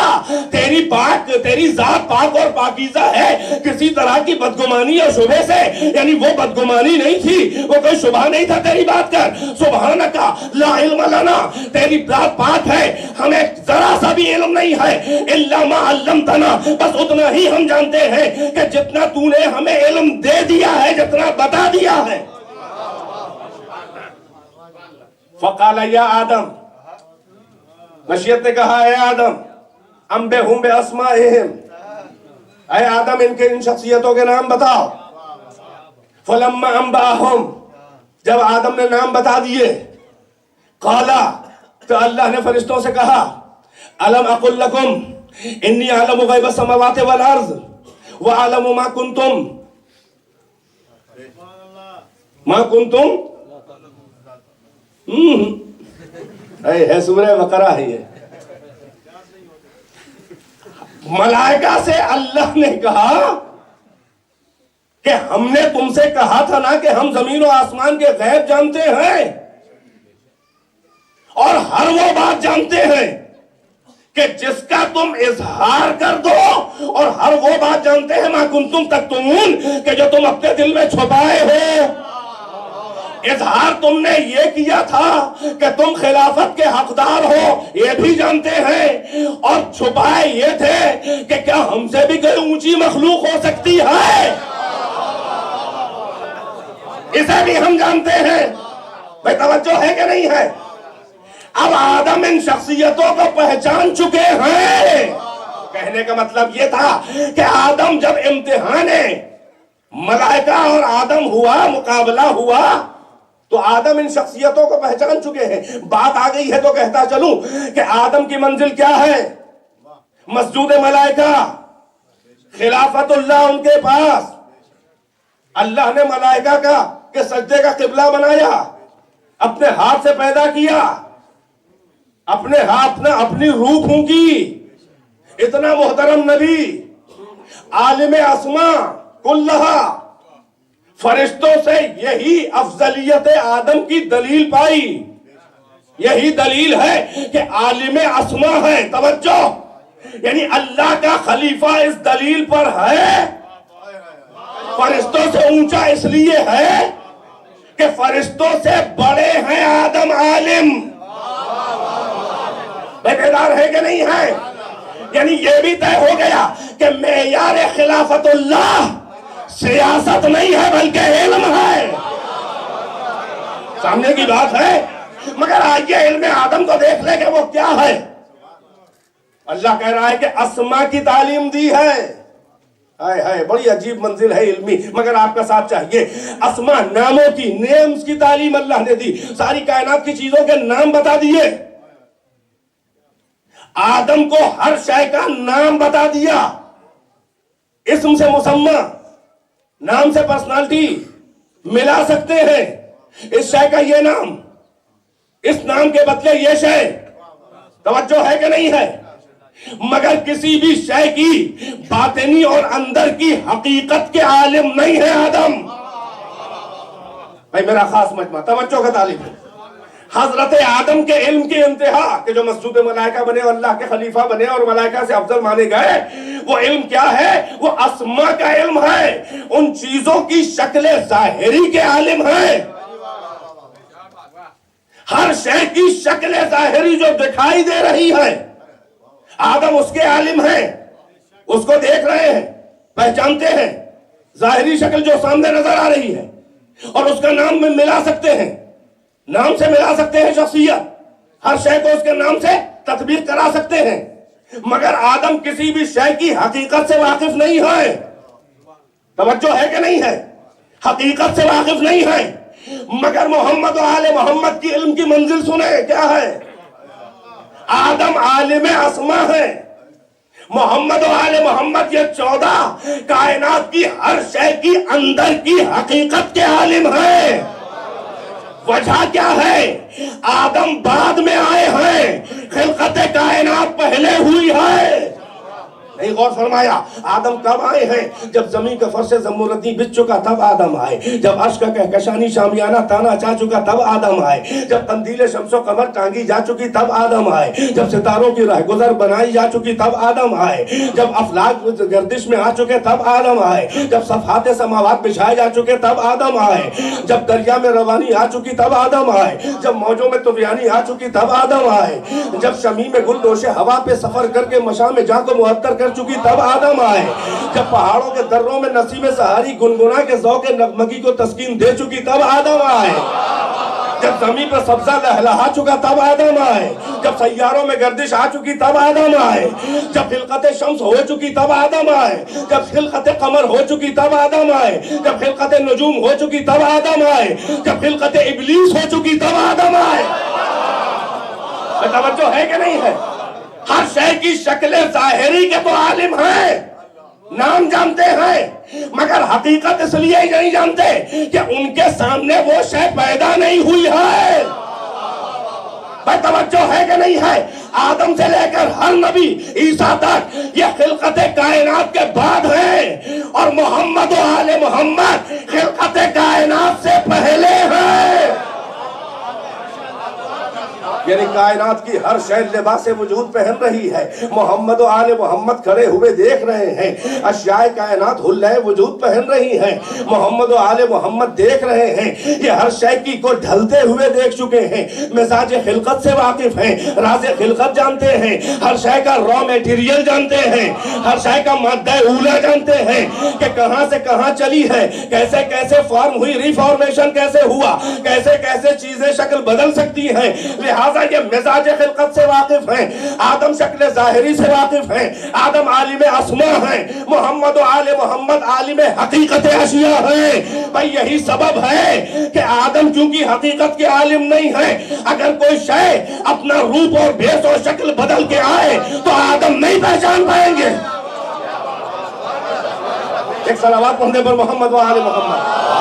تیری ذات پاک اور پاکیزہ ہے کسی طرح کی بدگمانی اور شبہ سے، یعنی وہ بدگمانی نہیں تھی، وہ کوئی شبہ نہیں تھا تیری بات کر۔ سبحانکا لا علم لنا، تیری ذات پاک ہے، ہمیں ذرا سا بھی علم نہیں ہے، الا ما علمتنا، بس اتنا ہی ہم جانتے ہیں کہ جتنا تو نے ہمیں علم دے دیا ہے، جتنا بتا دیا ہے۔ فقال یا آدم، مشیت نے کہا اے آدم، انبئہم باسمائہم، اے آدم ان کے ان شخصیتوں کے نام بتاؤ۔ فلما انبأہم، جب آدم نے نام بتا دیے، قالا، تو اللہ نے فرشتوں سے کہا الم اقل لکم انی اعلم غیب السماوات والارض واعلم ما کنتم ہے سورہ بقرہ ہے یہ۔ ملائکہ سے اللہ نے کہا کہ ہم نے تم سے کہا تھا نا کہ ہم زمین و آسمان کے غیب جانتے ہیں اور ہر وہ بات جانتے ہیں کہ جس کا تم اظہار کر دو، اور ہر وہ بات جانتے ہیں ما کنتم تکتمون، کہ جو تم اپنے دل میں چھپائے ہو۔ اظہار تم نے یہ کیا تھا کہ تم خلافت کے حقدار ہو، یہ بھی جانتے ہیں، اور چھپائے یہ تھے کہ کیا ہم سے بھی کوئی اونچی مخلوق ہو سکتی ہے، اسے بھی ہم جانتے ہیں۔ بھائی توجہ ہے کہ نہیں ہے؟ اب آدم ان شخصیتوں کو پہچان چکے ہیں۔ کہنے کا مطلب یہ تھا کہ آدم جب امتحان ملائکہ اور آدم ہوا، مقابلہ ہوا، تو آدم ان شخصیتوں کو پہچان چکے ہیں۔ بات آ گئی ہے تو کہتا چلوں کہ آدم کی منزل کیا ہے؟ مسجود ملائکہ، خلافت اللہ ان کے پاس۔ اللہ نے ملائکہ کا کہ سجدے کا قبلہ بنایا، اپنے ہاتھ سے پیدا کیا، اپنے ہاتھ نے اپنی روح پھونکی۔ اتنا محترم نبی، عالم اسماء کلھا، فرشتوں سے یہی افضلیت آدم کی دلیل پائی۔ یہی دلیل ہے کہ عالم اسماء ہے۔ توجہ، یعنی اللہ کا خلیفہ اس دلیل پر ہے، فرشتوں سے اونچا اس لیے ہے کہ فرشتوں سے بڑے ہیں آدم عالم۔ بیدار ہے کہ نہیں ہے؟ یعنی یہ بھی طے ہو گیا کہ معیار خلافت اللہ سیاست نہیں ہے بلکہ علم ہے۔ سامنے کی بات ہے، مگر آئیے علم آدم کو دیکھ لے کہ وہ کیا ہے۔ اللہ کہہ رہا ہے کہ اسماء کی تعلیم دی ہے۔ بڑی عجیب منزل ہے علمی، مگر آپ کا ساتھ چاہیے۔ اسماء، ناموں کی، نیمز کی تعلیم اللہ نے دی، ساری کائنات کی چیزوں کے نام بتا دیے۔ آدم کو ہر شے کا نام بتا دیا، اسم سے مسمى، نام سے پرسنالٹی ملا سکتے ہیں۔ اس شے کا یہ نام، اس نام کے بدلے یہ شے۔ توجہ ہے کہ نہیں ہے؟ مگر کسی بھی شے کی باطنی اور اندر کی حقیقت کے عالم نہیں ہے آدم۔ بھائی میرا خاص مجمع، توجہ کا طالب ہے۔ حضرت آدم کے علم کی انتہا کہ جو مسجود ملائکہ بنے اور اللہ کے خلیفہ بنے اور ملائکہ سے افضل مانے گئے، وہ علم کیا ہے؟ وہ اسما کا علم ہے، ان چیزوں کی شکل ظاہری کے عالم ہیں۔ ہر شے کی شکل ظاہری جو دکھائی دے رہی ہے، آدم اس کے عالم ہیں، اس کو دیکھ رہے ہیں، پہچانتے ہیں، ظاہری شکل جو سامنے نظر آ رہی ہے، اور اس کا نام میں ملا سکتے ہیں، نام سے ملا سکتے ہیں شخصیت، ہر شے کو اس کے نام سے تطبیق کرا سکتے ہیں، مگر آدم کسی بھی شے کی حقیقت سے واقف نہیں ہے۔ توجہ ہے کہ نہیں ہے؟ حقیقت سے واقف نہیں ہے، مگر محمد و آل محمد کی علم کی منزل سنیں کیا ہے؟ آدم عالم اسما ہے، محمد و آل محمد یہ 14 کائنات کی ہر شے کی اندر کی حقیقت کے عالم ہیں۔ وجہ کیا ہے؟ آدم بعد میں آئے ہیں، خلقت کائنات پہلے ہوئی ہے۔ نہیں غور فرمایا؟ آدم کب آئے ہیں؟ جب زمین کا فرش زمردی بچ چکا تب آدم آئے، جب عرش کا کہکشانی شامیانہ تانا چاہ چکا تب آدم آئے، جب قندیل شمس و قمر ٹانگی جا چکی تب آدم آئے، جب ستاروں کی راہ گزر بنائی جا چکی تب آدم آئے، جب افلاک گردش میں آ چکے تب آدم آئے، جب صفحات سماوات بچھائے جا چکے تب آدم آئے، جب دریا میں روانی آ چکی تب آدم آئے، جب موجوں میں طغیانی آ چکی تب آدم آئے، جب شمی میں گل دوش ہوا پہ سفر کر کے مشام جاں کو معطر کر چکی تب آدم آئے، جب پہاڑوں کے دروں میں نسیم سحاری گنگنا کے ذوق نغمگی کو تسکین دے چکی تب آدم آئے، جب زمین پر سبزہ لہلہا چکا تب آدم آئے، جب سیاروں میں گردش آ چکی تب آدم آئے، جب خلقت شمس ہو چکی تب آدم آئے، جب خلقت قمر ہو چکی تب آدم آئے، جب خلقت نجوم ہو چکی تب آدم آئے، جب خلقت ابلیس ہو چکی تب آدم آئے۔ توجہ ہے کہ نہیں ہے؟ ہر شے کی شکل ظاہری کے تو عالم ہیں، نام جانتے ہیں، مگر حقیقت اس لیے ہی نہیں جانتے کہ ان کے سامنے وہ شے پیدا نہیں ہوئی ہے۔ بھائی توجہ ہے کہ نہیں ہے؟ آدم سے لے کر ہر نبی عیسیٰ تک یہ خلقت کائنات کے بعد ہیں، اور محمد و آل محمد خلقت کائنات سے پہلے ہیں۔ یعنی کائنات کی ہر شے لباس وجود پہن رہی ہے، محمد و آل محمد کھڑے ہوئے دیکھ رہے ہیں، اشیاء کائنات حلہ وجود پہن رہی ہیں، محمد و آل محمد دیکھ رہے ہیں، یہ ہر شے کی کو ڈھلتے ہوئے دیکھ چکے ہیں، مزاج خلقت سے واقف ہیں، راز خلقت جانتے ہیں، ہر شے کا را میٹیریل جانتے ہیں، ہر شے کا مادہ اولا جانتے ہیں کہ کہاں سے کہاں چلی ہے، کیسے کیسے فارم ہوئی، ری فارمیشن کیسے ہوا، کیسے کیسے چیزیں شکل بدل سکتی ہیں، لہٰذا یہ مزاج خلقت سے واقف ہیں، آدم شکل ظاہری سے واقف ہیں، آدم عالم اسما ہیں، محمد و آل محمد عالم حقیقت اشیاء ہیں۔ بھئی یہی سبب ہے کہ آدم چونکہ حقیقت کے عالم نہیں ہیں، اگر کوئی شے اپنا روپ اور بھیس اور شکل بدل کے آئے تو آدم نہیں پہچان پائیں گے۔ ایک صلوات پڑھنے پر محمد و آل محمد۔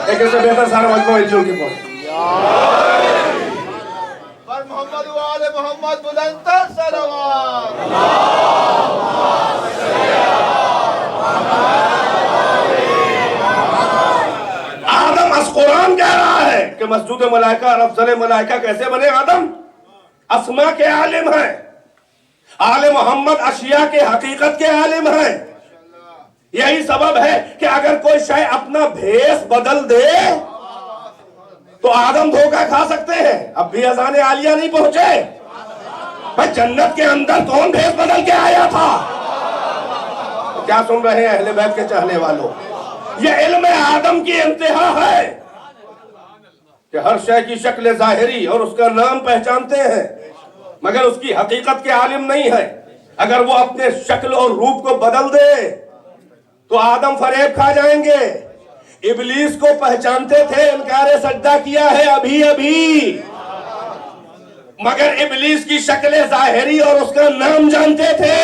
ایک سے بہتر سارا مجموعہ الجھو کے پاس پر محمد و آل محمد بلندتر صلوات۔ آدم اس قرآن کہہ رہا ہے کہ مسجود ملائکہ اور افضل ملائکہ کیسے بنے؟ آدم اسما کے عالم ہیں، آل محمد اشیاء کے حقیقت کے عالم ہیں۔ یہی سبب ہے کہ اگر کوئی شے اپنا بھیس بدل دے تو آدم دھوکہ کھا سکتے ہیں۔ اب بھی اذان عالیہ نہیں پہنچے، بھئی جنت کے اندر کون بھیس بدل کے آیا تھا؟ کیا سن رہے ہیں اہل بیت کے چاہنے والوں؟ یہ علم آدم کی انتہا ہے کہ ہر شے کی شکل ظاہری اور اس کا نام پہچانتے ہیں، مگر اس کی حقیقت کے عالم نہیں ہے۔ اگر وہ اپنے شکل اور روپ کو بدل دے تو آدم فریب کھا جائیں گے۔ ابلیس کو پہچانتے تھے، انکار سجدہ کیا ہے ابھی ابھی، مگر ابلیس کی شکل ظاہری اور اس کا نام جانتے تھے۔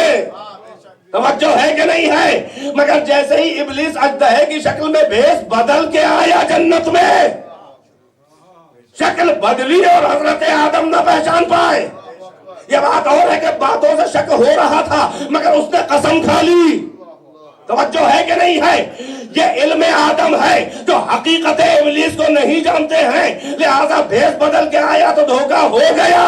توجہ ہے کہ نہیں ہے؟ مگر جیسے ہی ابلیس اژدہے کی شکل میں بھیس بدل کے آیا جنت میں، شکل بدلی اور حضرت آدم نہ پہچان پائے۔ یہ بات اور ہے کہ باتوں سے شک ہو رہا تھا مگر اس نے قسم کھا لی، توجہ ہے کہ نہیں ہے؟ یہ علم آدم ہے جو حقیقت ابلیس کو نہیں جانتے ہیں، لہذا بھیس بدل کے آیا تو دھوکہ ہو گیا۔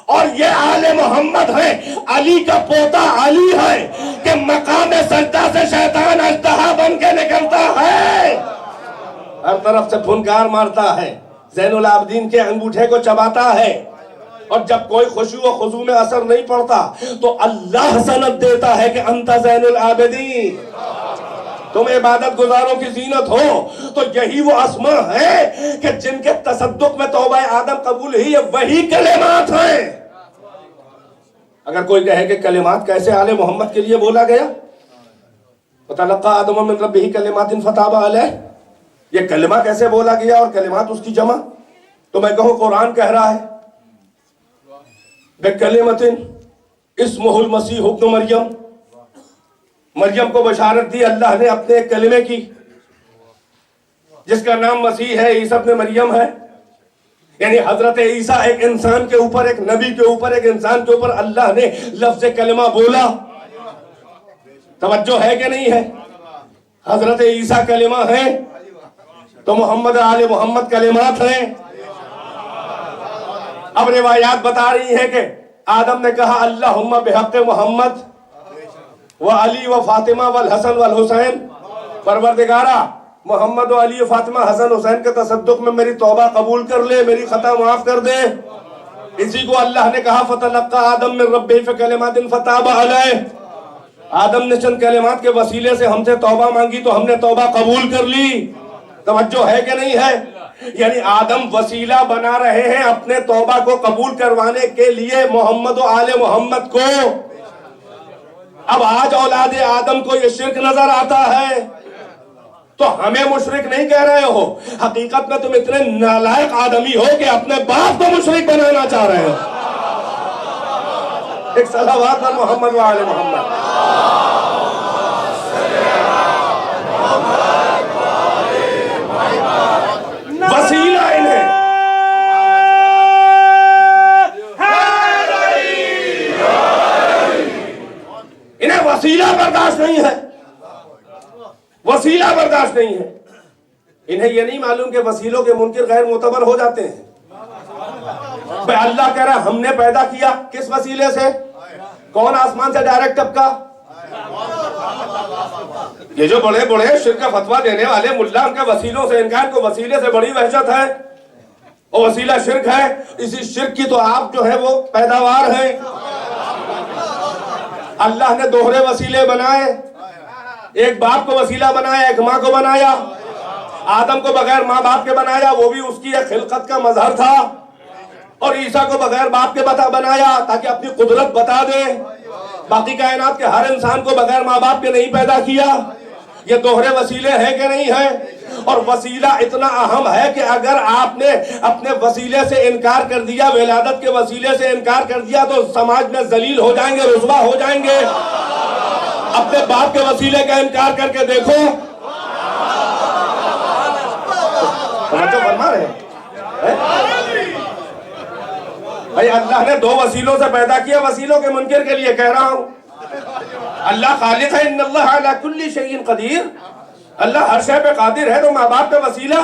اور یہ آل محمد ہے، علی کا پوتا علی ہے کہ مقام سجدہ سے شیطان اژدہا بن کے نکلتا ہے، ہر طرف سے پھنکار مارتا ہے، زین العابدین کے انگوٹھے کو چباتا ہے، اور جب کوئی خشوع و خضوع میں اثر نہیں پڑتا تو اللہ سند دیتا ہے کہ انت زین العابدین، تم عبادت گزاروں کی زینت ہو۔ تو یہی وہ اسماء ہیں کہ جن کے تصدق میں توبہ آدم قبول ہی ہے، وہی کلمات ہیں۔ اگر کوئی کہے کہ کلمات کیسے آل محمد کے لیے بولا گیا، وَتَلَقَّى آدَمُ مِن رَبِّهِ كَلِمَاتٍ فَتَابَ عَلَيْهِ، یہ کلمہ کیسے بولا گیا اور کلمات اس کی جمع؟ تو میں کہوں قرآن کہہ رہا ہے بِكَلِمَةٍ اسمہ المسیح ابن مریم، مریم کو بشارت دی اللہ نے اپنے ایک کلمے کی جس کا نام مسیح ہے، عیسیٰ ابن مریم ہے، یعنی حضرت عیسیٰ ایک انسان کے اوپر، ایک نبی کے اوپر، ایک انسان کے اوپر اللہ نے لفظ کلمہ بولا۔ توجہ ہے کہ نہیں ہے؟ حضرت عیسیٰ کلمہ ہے تو محمد آل محمد کلمات ہیں۔ اب روایات بتا رہی ہیں کہ آدم نے کہا اللہم بحق محمد و علی و فاطمہ والحسن والحسین، پروردگارہ محمد و علی و فاطمہ حسن حسین کے تصدق میں میری توبہ قبول کر لے، میری خطا معاف کر دے۔ اسی کو اللہ نے کہا فَتَلَقَّى آدَمُ مِن رَبِّهِ فَكَلِمَاتٍ فَتَابَ عَلَيْهِ، آدم نے چند کلمات کے وسیلے سے ہم سے توبہ مانگی تو ہم نے توبہ قبول کر لی۔ توجہ ہے کہ نہیں ہے؟ یعنی آدم وسیلہ بنا رہے ہیں اپنے توبہ کو قبول کروانے کے لیے محمد و آل محمد کو۔ اب آج اولاد آدم کو یہ شرک نظر آتا ہے تو ہمیں مشرک نہیں کہہ رہے ہو، حقیقت میں تم اتنے نالائق آدمی ہو کہ اپنے باپ کو مشرک بنانا چاہ رہے ہو۔ ایک صلوات پر محمد و آل محمد۔ وسیلہ انہیں وسیلہ برداشت نہیں ہے، وسیلہ برداشت نہیں ہے۔ انہیں یہ نہیں معلوم کہ وسیلوں کے منکر غیر معتبر ہو جاتے ہیں۔ اللہ کہہ رہا ہے ہم نے پیدا کیا کس وسیلے سے؟ کون آسمان سے ڈائریکٹ ٹپکا؟ یہ جو بڑے بڑے شرک کا فتویٰ دینے والے ملا، ان کے وسیلوں سے انکار کو وسیلے سے بڑی وحشت ہے، اور وسیلہ شرک ہے۔ اسی شرک کی تو آپ جو ہے وہ پیداوار ہیں۔ اللہ نے دوہرے وسیلے بنائے، ایک باپ کو وسیلہ بنایا، ایک ماں کو بنایا۔ آدم کو بغیر ماں باپ کے بنایا، وہ بھی اس کی ایک خلقت کا مظہر تھا، اور عیسیٰ کو بغیر باپ کے بنایا تاکہ اپنی قدرت بتا دے۔ باقی کائنات کے ہر انسان کو بغیر ماں باپ کے نہیں پیدا کیا۔ یہ دوہرے وسیلے ہیں کہ نہیں ہیں؟ اور وسیلہ اتنا اہم ہے کہ اگر آپ نے اپنے وسیلے سے انکار کر دیا، ولادت کے وسیلے سے انکار کر دیا، تو سماج میں ذلیل ہو جائیں گے، رسوا ہو جائیں گے۔ اپنے باپ کے وسیلے کا انکار کر کے دیکھو۔ توجہ فرما رہے ہیں؟ بھائی اللہ نے دو وسیلوں سے پیدا کیا، وسیلوں کے منکر کے لیے کہہ رہا ہوں۔ اللہ خالق ہے، ان اللہ علی کل شیء قدیر، اللہ ہر شے پہ قادر ہے، تو ماں باپ پہ وسیلہ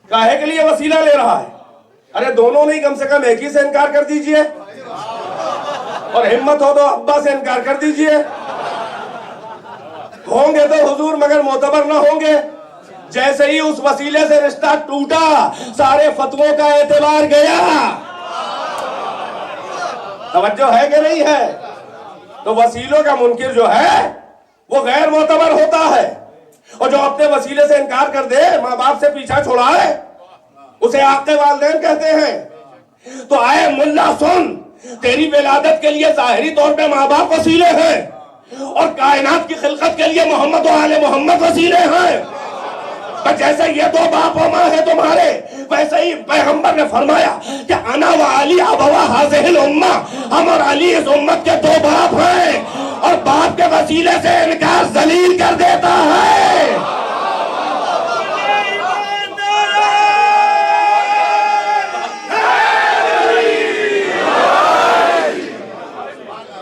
کاہے کے لیے وسیلہ لے رہا ہے؟ ارے دونوں نہیں، کم سے کم ایک ہی سے انکار کر دیجئے، اور ہمت ہو تو ابا سے انکار کر دیجئے۔ ہوں گے تو حضور مگر معتبر نہ ہوں گے۔ جیسے ہی اس وسیلے سے رشتہ ٹوٹا، سارے فتووں کا اعتبار گیا۔ توجہ ہے کہ نہیں ہے؟ تو وسیلوں کا منکر جو ہے وہ غیر معتبر ہوتا ہے، اور جو اپنے وسیلے سے انکار کر دے، ماں باپ سے پیچھا چھوڑائے، اسے حق والدین کہتے ہیں۔ تو آئے ملا سن، تیری ولادت کے لیے ظاہری طور پہ ماں باپ وسیلے ہیں، اور کائنات کی خلقت کے لیے محمد و آل محمد وسیلے ہیں۔ جیسے یہ دو باپ و ماں ہے تمہارے، ویسے ہی پیغمبر نے فرمایا کہ انا و علی ابوا ہذہ الامہ، ہم اور علی اس امت کے دو باپ ہیں، اور باپ کے وسیلے سے انکار ذلیل کر دیتا ہے۔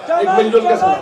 ایک مل جل کے سلام۔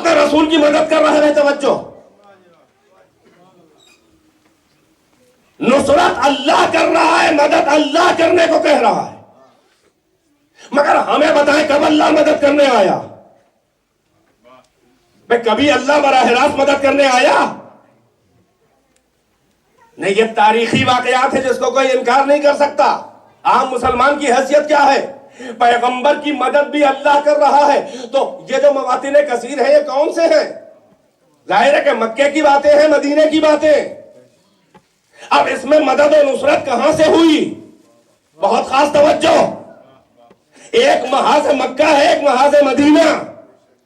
اپنے رسول کی مدد کر رہے ہیں. توجہ, نصرت اللہ کر رہا ہے, مدد اللہ کرنے کو کہہ رہا ہے. مگر ہمیں بتائیں کب اللہ مدد کرنے آیا؟ بھئی کبھی اللہ براہ راست مدد کرنے آیا نہیں. یہ تاریخی واقعات ہے جس کو کوئی انکار نہیں کر سکتا. عام مسلمان کی حیثیت کیا ہے؟ پیغمبر کی مدد بھی اللہ کر رہا ہے. تو یہ جو مواطن کثیر ہیں یہ کون سے ہیں؟ ظاہر ہے کہ مکے کی باتیں ہیں, مدینے کی باتیں. اب اس میں مدد و نصرت کہاں سے ہوئی؟ بہت خاص توجہ. ایک محاذ مکہ ہے, ایک محاذ مدینہ.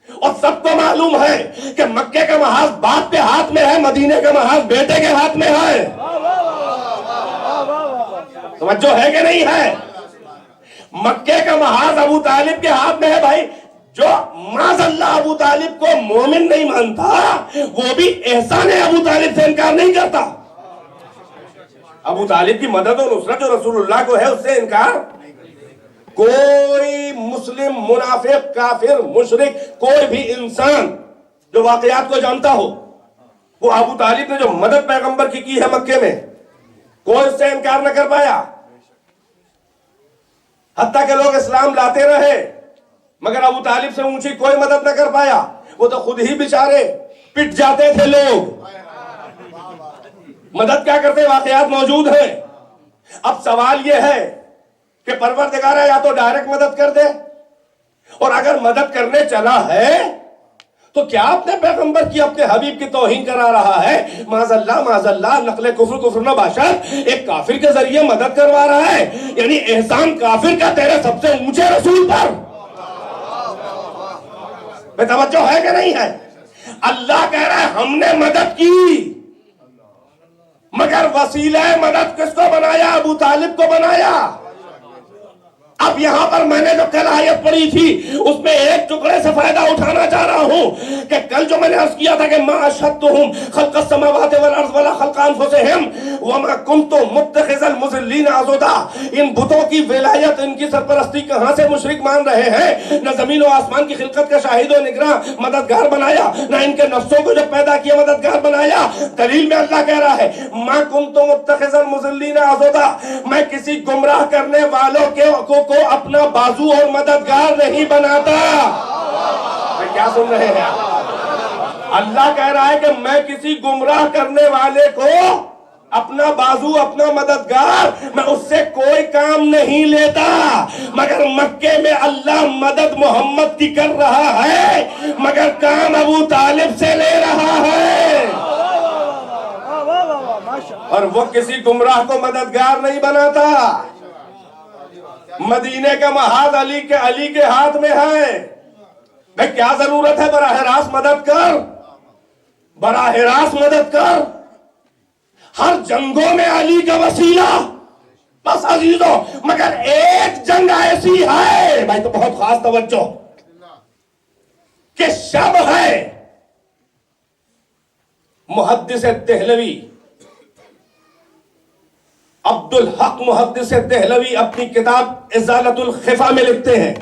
اور سب کو معلوم ہے کہ مکے کا محاذ باپ کے ہاتھ میں ہے, مدینے کا محاذ بیٹے کے ہاتھ میں ہے. توجہ ہے کہ نہیں ہے؟ مکے کا محاذ ابو طالب کے ہاتھ میں ہے. بھائی جو معاذ اللہ ابو طالب کو مومن نہیں مانتا وہ بھی احسان ابو طالب سے انکار نہیں کرتا. ابو طالب کی مدد و نصرت جو رسول اللہ کو ہے اس سے انکار. کوئی مسلم, منافق, کافر, مشرک, کوئی بھی انسان جو واقعات کو جانتا ہو وہ ابو طالب نے جو مدد پیغمبر کی ہے مکے میں, کوئی اس سے انکار نہ کر پایا. حتیٰ کہ لوگ اسلام لاتے رہے مگر ابو طالب سے اونچی کوئی مدد نہ کر پایا. وہ تو خود ہی بیچارے پٹ جاتے تھے لوگ. مدد کیا کرتے؟ واقعات موجود ہیں. اب سوال یہ ہے کہ پروردگار یا تو ڈائریکٹ مدد کر دے, اور اگر مدد کرنے چلا ہے تو کیا اپنے پیغمبر کی, اپنے حبیب کی توہین کرا رہا ہے؟ معاذ اللہ, نقل کفر نہ باشد, ایک کافر کے ذریعے مدد کروا رہا ہے. یعنی احسان کافر کا تیرے سب سے اونچے رسول پر. بے توجہ ہے کہ نہیں ہے؟ اللہ کہہ رہا ہے ہم نے مدد کی, مگر وسیلہ مدد کس کو بنایا؟ ابو طالب کو بنایا. اب یہاں پر میں نے جو کل آیت پڑھی تھی اس میں ایک ٹکڑے سے فائدہ اٹھانا چاہ رہا ہوں کہ کل جو میں نے عرض کیا تھا کہ ما اشهدتهم خلق السماوات والارض ولا خلق انفسهم وما كنت متخذ المضلين عضدا. ان بتوں کی ولایت, ان کی سرپرستی کہاں سے مشرک مان رہے ہیں؟ نہ زمین و آسمان کی خلقت کا شاہد و نگراں مددگار بنایا, نہ ان کے نفسوں کو جو پیدا کیا مددگار بنایا. دلیل میں اللہ کہہ رہا ہے ما كنت متخذ المضلين عضدا, میں کسی گمراہ کرنے والوں کو اپنا بازو اور مددگار نہیں بناتا. میں کیا سن رہے ہیں؟ اللہ کہہ رہا ہے کہ میں کسی گمراہ کرنے والے کو اپنا بازو, اپنا مددگار, میں اس سے کوئی کام نہیں لیتا. مگر مکے میں اللہ مدد محمد کی کر رہا ہے, مگر کام ابو طالب سے لے رہا ہے. اور وہ کسی گمراہ کو مددگار نہیں بناتا. مدینے کا محاذ علی کے ہاتھ میں ہے. میں کیا ضرورت ہے؟ براہ راست مدد کر, براہ راست مدد کر. ہر جنگوں میں علی کا وسیلہ بس عزیزوں. مگر ایک جنگ ایسی ہے بھائی, تو بہت خاص توجہ, کہ شب ہے. محدث دہلوی عبد الحق محدث دہلوی اپنی کتاب ازالت الخفا میں لکھتے ہیں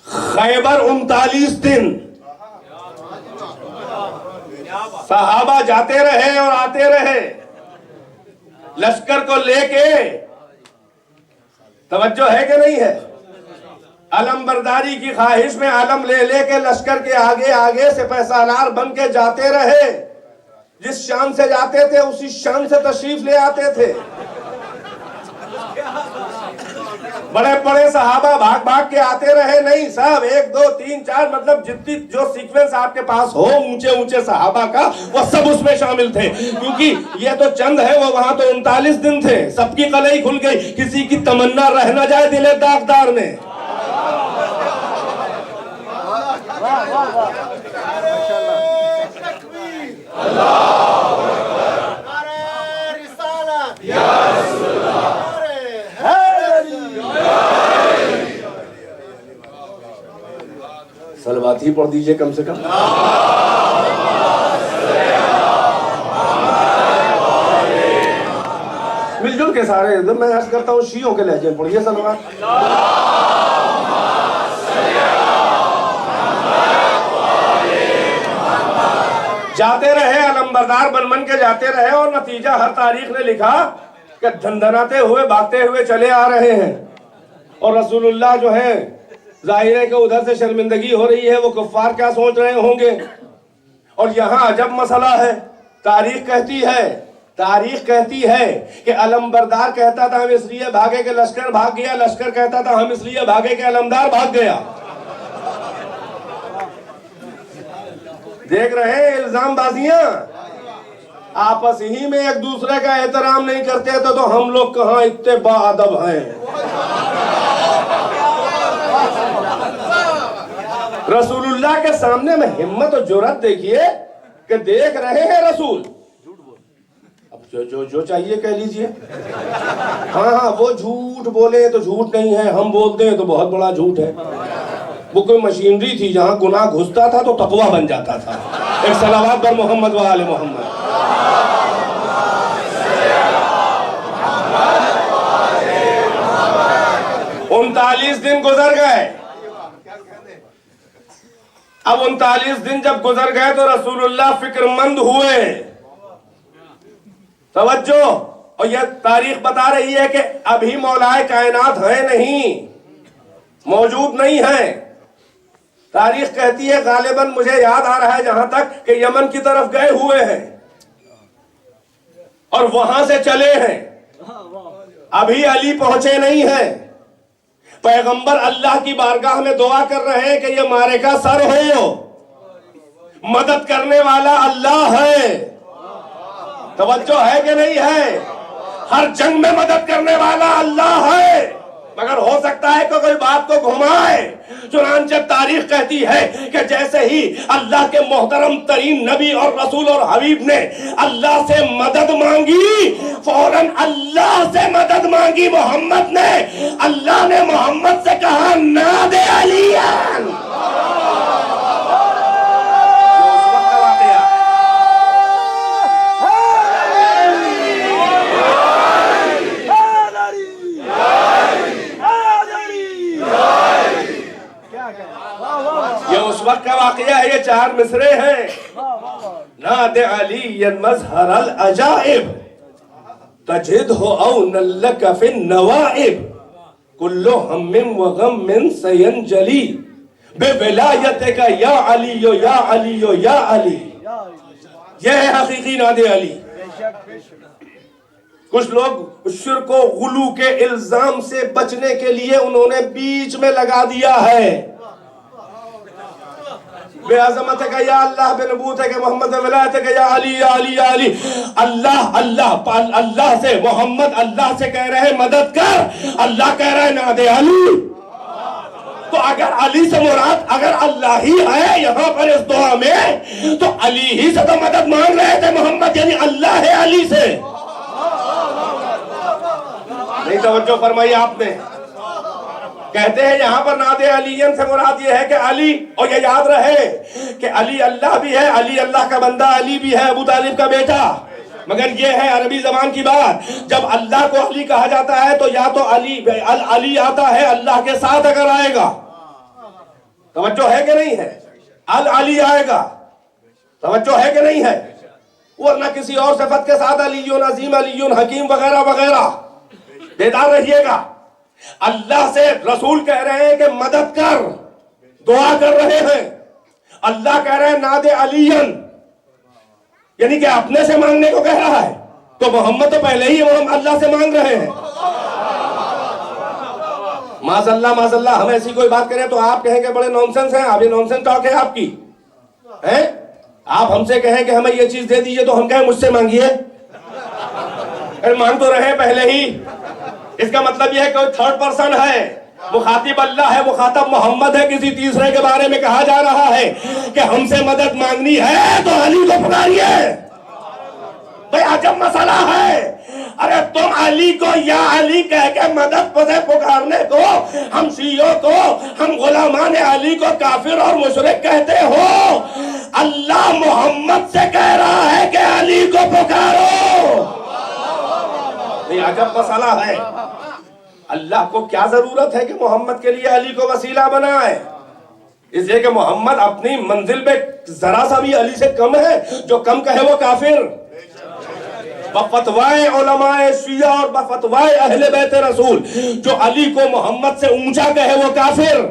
خیبر 39 دن صحابہ جاتے رہے اور آتے رہے لشکر کو لے کے. توجہ ہے کہ نہیں ہے؟ علم برداری کی خواہش میں علم لے لے کے لشکر کے آگے آگے سپہ سالار بن کے جاتے رہے. جس شان سے جاتے تھے اسی شان سے تشریف لے آتے تھے. بڑے بڑے صحابہ بھاگ بھاگ کے آتے رہے نہیں صاحب, 1 2 3 4 مطلب جتنی جو سیکوینس آپ کے پاس ہو اونچے اونچے صحابہ کا وہ سب اس میں شامل تھے. کیونکہ یہ تو چند ہے, وہ وہاں تو 39 دن تھے. سب کی قلعی کھل گئی, کسی کی تمنا رہ نہ جائے دل داغدار میں. صلوات ہی پڑھ دیجئے کم سے کم. مل جل کے سارے میں عرض کرتا ہوں شیعوں کے لہجے میں پڑھیے صلوات. جاتے رہے علمبردار بن بن کے جاتے رہے اور نتیجہ ہر تاریخ نے لکھا کہ دھندناتے ہوئے بھاگتے ہوئے چلے آ رہے ہیں. اور رسول اللہ جو ہے ظاہر ہے کہ ادھر سے شرمندگی ہو رہی ہے, وہ کفار کیا سوچ رہے ہوں گے. اور یہاں عجب مسئلہ ہے. تاریخ کہتی ہے کہ علمبردار کہتا تھا ہم اس لیے بھاگے کہ لشکر بھاگ گیا, لشکر کہتا تھا ہم اس لیے بھاگے کہ علمدار بھاگ گیا. دیکھ رہے ہیں الزام بازیاں, آپس ہی میں ایک دوسرے کا احترام نہیں کرتے تو ہم لوگ کہاں اتنے باادب ہیں. رسول اللہ کے سامنے میں ہمت و جرأت دیکھیے کہ دیکھ رہے ہیں رسول, اب جو چاہیے کہہ لیجئے. ہاں وہ جھوٹ بولے تو جھوٹ نہیں ہے, ہم بولتے ہیں تو بہت بڑا جھوٹ ہے. وہ کوئی مشینری تھی جہاں گناہ گھستا تھا تو تقویٰ بن جاتا تھا. ایک صلوات بر محمد و آل محمد. 39 دن گزر گئے. اب 39 دن جب گزر گئے تو رسول اللہ فکر مند ہوئے. توجہ, اور یہ تاریخ بتا رہی ہے کہ ابھی مولائے کائنات ہیں نہیں, موجود نہیں ہیں. تاریخ کہتی ہے غالباً مجھے یاد آ رہا ہے جہاں تک کہ یمن کی طرف گئے ہوئے ہیں اور وہاں سے چلے ہیں. ابھی علی پہنچے نہیں ہیں. پیغمبر اللہ کی بارگاہ میں دعا کر رہے ہیں کہ یہ معرکہ سر ہو. مدد کرنے والا اللہ ہے. توجہ ہے کہ نہیں ہے؟ ہر جنگ میں مدد کرنے والا اللہ ہے, مگر ہو سکتا ہے کہ کوئی بات کو گھمائے. چنانچہ تاریخ کہتی ہے کہ جیسے ہی اللہ کے محترم ترین نبی اور رسول اور حبیب نے اللہ سے مدد مانگی, فوراً اللہ سے مدد مانگی محمد نے. اللہ نے محمد سے کہا نادے علیان. یہ اس وقت کا واقعہ ہے, یہ 4 مصرے ہیں. ناد علی مظہر العجائب تجدہ اونا لک فی النوائب کل ہم و غم سینجلی بولایتک یا علی یا علی یا علی. یہ ہے حقیقی ناد علی. کچھ لوگ شرک و غلو کے الزام سے بچنے کے لیے انہوں نے بیچ میں لگا دیا ہے. بے عظمت کا یا اللہ, بے نبوت ہے کہ محمد, ولایت کا یا علی یا علی یا علی. اللہ سے محمد اللہ سے کہہ رہے مدد کر, اللہ کہہ رہے ناد علی. تو اگر علی سے مراد اگر اللہ ہی ہے یہاں پر اس دعا میں, تو علی ہی سے تو مدد مانگ رہے تھے محمد, یعنی اللہ ہے علی سے. نہیں توجہ فرمائی آپ نے. کہتے ہیں یہاں پر ناد علیین سے مراد یہ ہے کہ علی, اور یہ یاد رہے کہ علی اللہ بھی ہے, علی اللہ کا بندہ, علی بھی ہے ابو طالب کا بیٹا. مگر یہ ہے عربی زبان کی بات, جب اللہ کو علی کہا جاتا ہے تو یا تو علی آتا ہے اللہ کے ساتھ اگر آئے گا. توجہ ہے کہ نہیں ہے؟ علی آئے گا. توجہ ہے کہ نہیں ہے؟ ورنہ کسی اور صفت کے ساتھ علی عظیم, علی حکیم وغیرہ وغیرہ. بیدار رہیے گا. اللہ سے رسول کہہ رہے ہیں کہ مدد کر, دعا کر رہے ہیں. اللہ کہہ رہے ہیں ناد علیین, یعنی کہ اپنے سے مانگنے کو کہہ رہا ہے. تو محمد تو پہلے ہی اللہ سے مانگ رہے ہیں. معاذ اللہ ہم ایسی کوئی بات کریں تو آپ کہیں کہ بڑے نونسنس ہیں. ابھی نونسنس ٹاک ہے آپ کی. آپ ہم سے کہیں کہ ہمیں یہ چیز دے دیجئے تو ہم کہیں مجھ سے مانگیے. مانگ تو رہے پہلے ہی. اس کا مطلب یہ ہے کہ 3rd پرسن ہے, مخاطب اللہ ہے, مخاطب محمد ہے. کسی تیسرے کے بارے میں کہا جا رہا ہے کہ ہم سے مدد مانگنی ہے تو علی کو پکاریے. بھئی عجب مسئلہ ہے. ارے تم علی کو یا علی کہہ کے مدد پکارنے کو, ہم شیعوں کو, ہم غلامان علی کو کافر اور مشرک کہتے ہو. اللہ محمد سے کہہ رہا ہے کہ علی کو پکارو. یہ عجب مسئلہ ہے. اللہ کو کیا ضرورت ہے کہ محمد کے لیے علی کو وسیلہ بنائے؟ اس لیے کہ محمد اپنی منزل میں ذرا سا بھی علی سے کم ہے، جو کم کہے وہ کافر۔ بفتوائے علماء شیعہ اور بفتوائے اہل بیت رسول، جو علی کو محمد سے اونچا کہے وہ کافر۔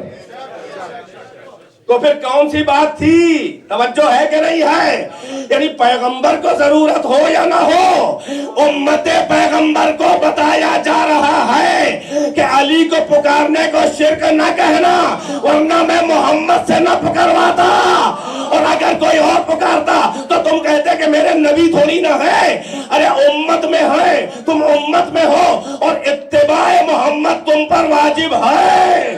تو پھر کون سی بات تھی؟ توجہ ہے کہ نہیں ہے؟ یعنی پیغمبر کو ضرورت ہو یا نہ ہو، امت پیغمبر کو بتایا جا رہا ہے کہ علی کو پکارنے کو شرک نہ کہنا، ورنہ میں محمد سے نہ پکارواتا، اور اگر کوئی اور پکارتا تو تم کہتے کہ میرے نبی تھوڑی نہ ہے۔ ارے امت میں ہے، تم امت میں ہو، اور اتباع محمد تم پر واجب ہے۔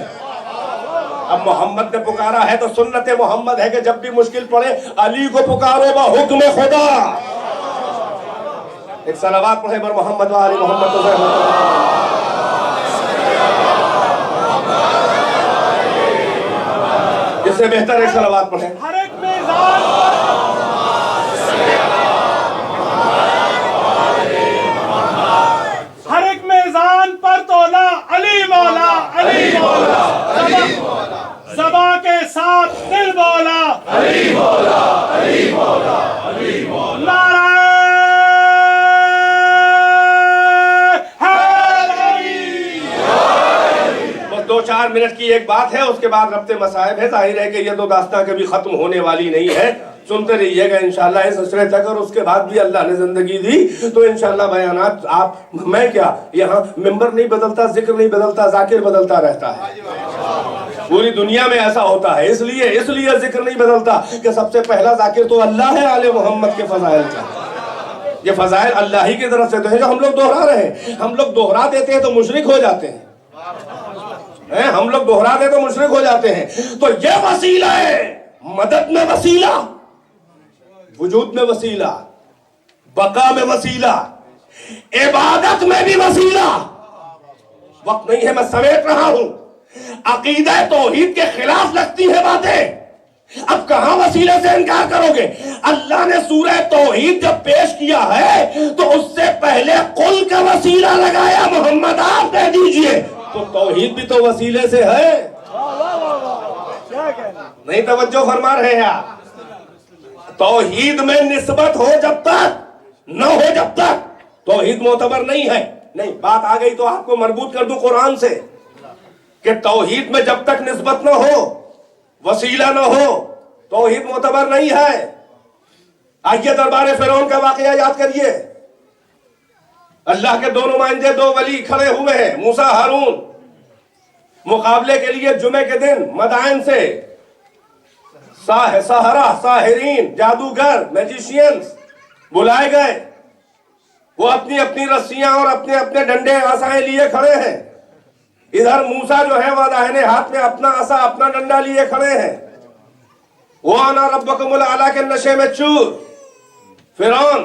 اب محمد نے پکارا ہے تو سنت محمد ہے کہ جب بھی مشکل پڑے علی کو پکارو بحکم خدا۔ ایک صلوات پڑھے بر محمد و آل محمد و اس سے بہتر ایک صلوات پڑھے۔ ہر ایک میزان ہر ایک میزان پر تولا علی مولا، علی مولا، زباں کے ساتھ دل بولا، علی مولا، علی مولا، علی مولا، نعرہ حیدری۔ بس 2-4 منٹ کی ایک بات ہے، اس کے بعد ربط مصائب ہے۔ ظاہر ہے کہ یہ تو داستان کبھی ختم ہونے والی نہیں ہے، سنتے رہیے گا انشاءاللہ اس عشرے تک، اور اس کے بعد بھی اللہ نے زندگی دی تو انشاءاللہ بیانات آپ میں کیا یہاں ممبر نہیں بدلتا، ذکر نہیں بدلتا، ذاکر بدلتا رہتا ہے۔ پوری دنیا میں ایسا ہوتا ہے، اس لیے ذکر نہیں بدلتا کہ سب سے پہلا ذاکر تو اللہ ہے آل محمد کے فضائل کا۔ یہ فضائل اللہ ہی کی طرف سے تو ہے جو ہم لوگ دہرا رہے ہیں۔ ہم لوگ دہرا دیتے ہیں تو مشرک ہو جاتے ہیں، ہم لوگ دہرا دیتے تو مشرک ہو جاتے ہیں۔ تو یہ وسیلہ ہے، مدد میں وسیلہ، وجود میں وسیلہ، بقا میں وسیلہ، عبادت میں بھی وسیلہ۔ وقت نہیں ہے، میں سمیٹ رہا ہوں۔ عقیدہ توحید کے خلاف لگتی ہے باتیں، اب کہاں وسیلے سے انکار کرو گے؟ اللہ نے سورہ توحید جب پیش کیا ہے تو اس سے پہلے قل کا وسیلہ لگایا، محمد آپ دے دیجئے، تو توحید بھی تو وسیلے سے ہے۔ نہیں توجہ فرما رہے ہیں آپ؟ توحید میں نسبت ہو جب تک نہ ہو جب تک توحید معتبر نہیں ہے۔ نہیں، بات آ گئی تو آپ کو مربوط کر دوں قرآن سے کہ توحید میں جب تک نسبت نہ ہو، وسیلہ نہ ہو، توحید معتبر نہیں ہے۔ آئیے دربار فرعون کا واقعہ یاد کریے۔ اللہ کے دو نمائندے، دو ولی کھڑے ہوئے ہیں، موسیٰ ہارون، مقابلے کے لیے جمعے کے دن مدائن سے ساحرہ، ساحرین، جادوگر، میجیشینز بلائے گئے۔ وہ اپنی اپنی رسیاں اور اپنے اپنے ڈنڈے عصائیں لیے کھڑے ہیں۔ ادھر موسیٰ جو ہے وہ داہنے ہاتھ میں اپنا عصا، اپنا ڈنڈا لیے کھڑے ہیں۔ وَأَنَا رَبُّكُمُ الْأَعْلَىٰ کے نشے میں چور، فرعون،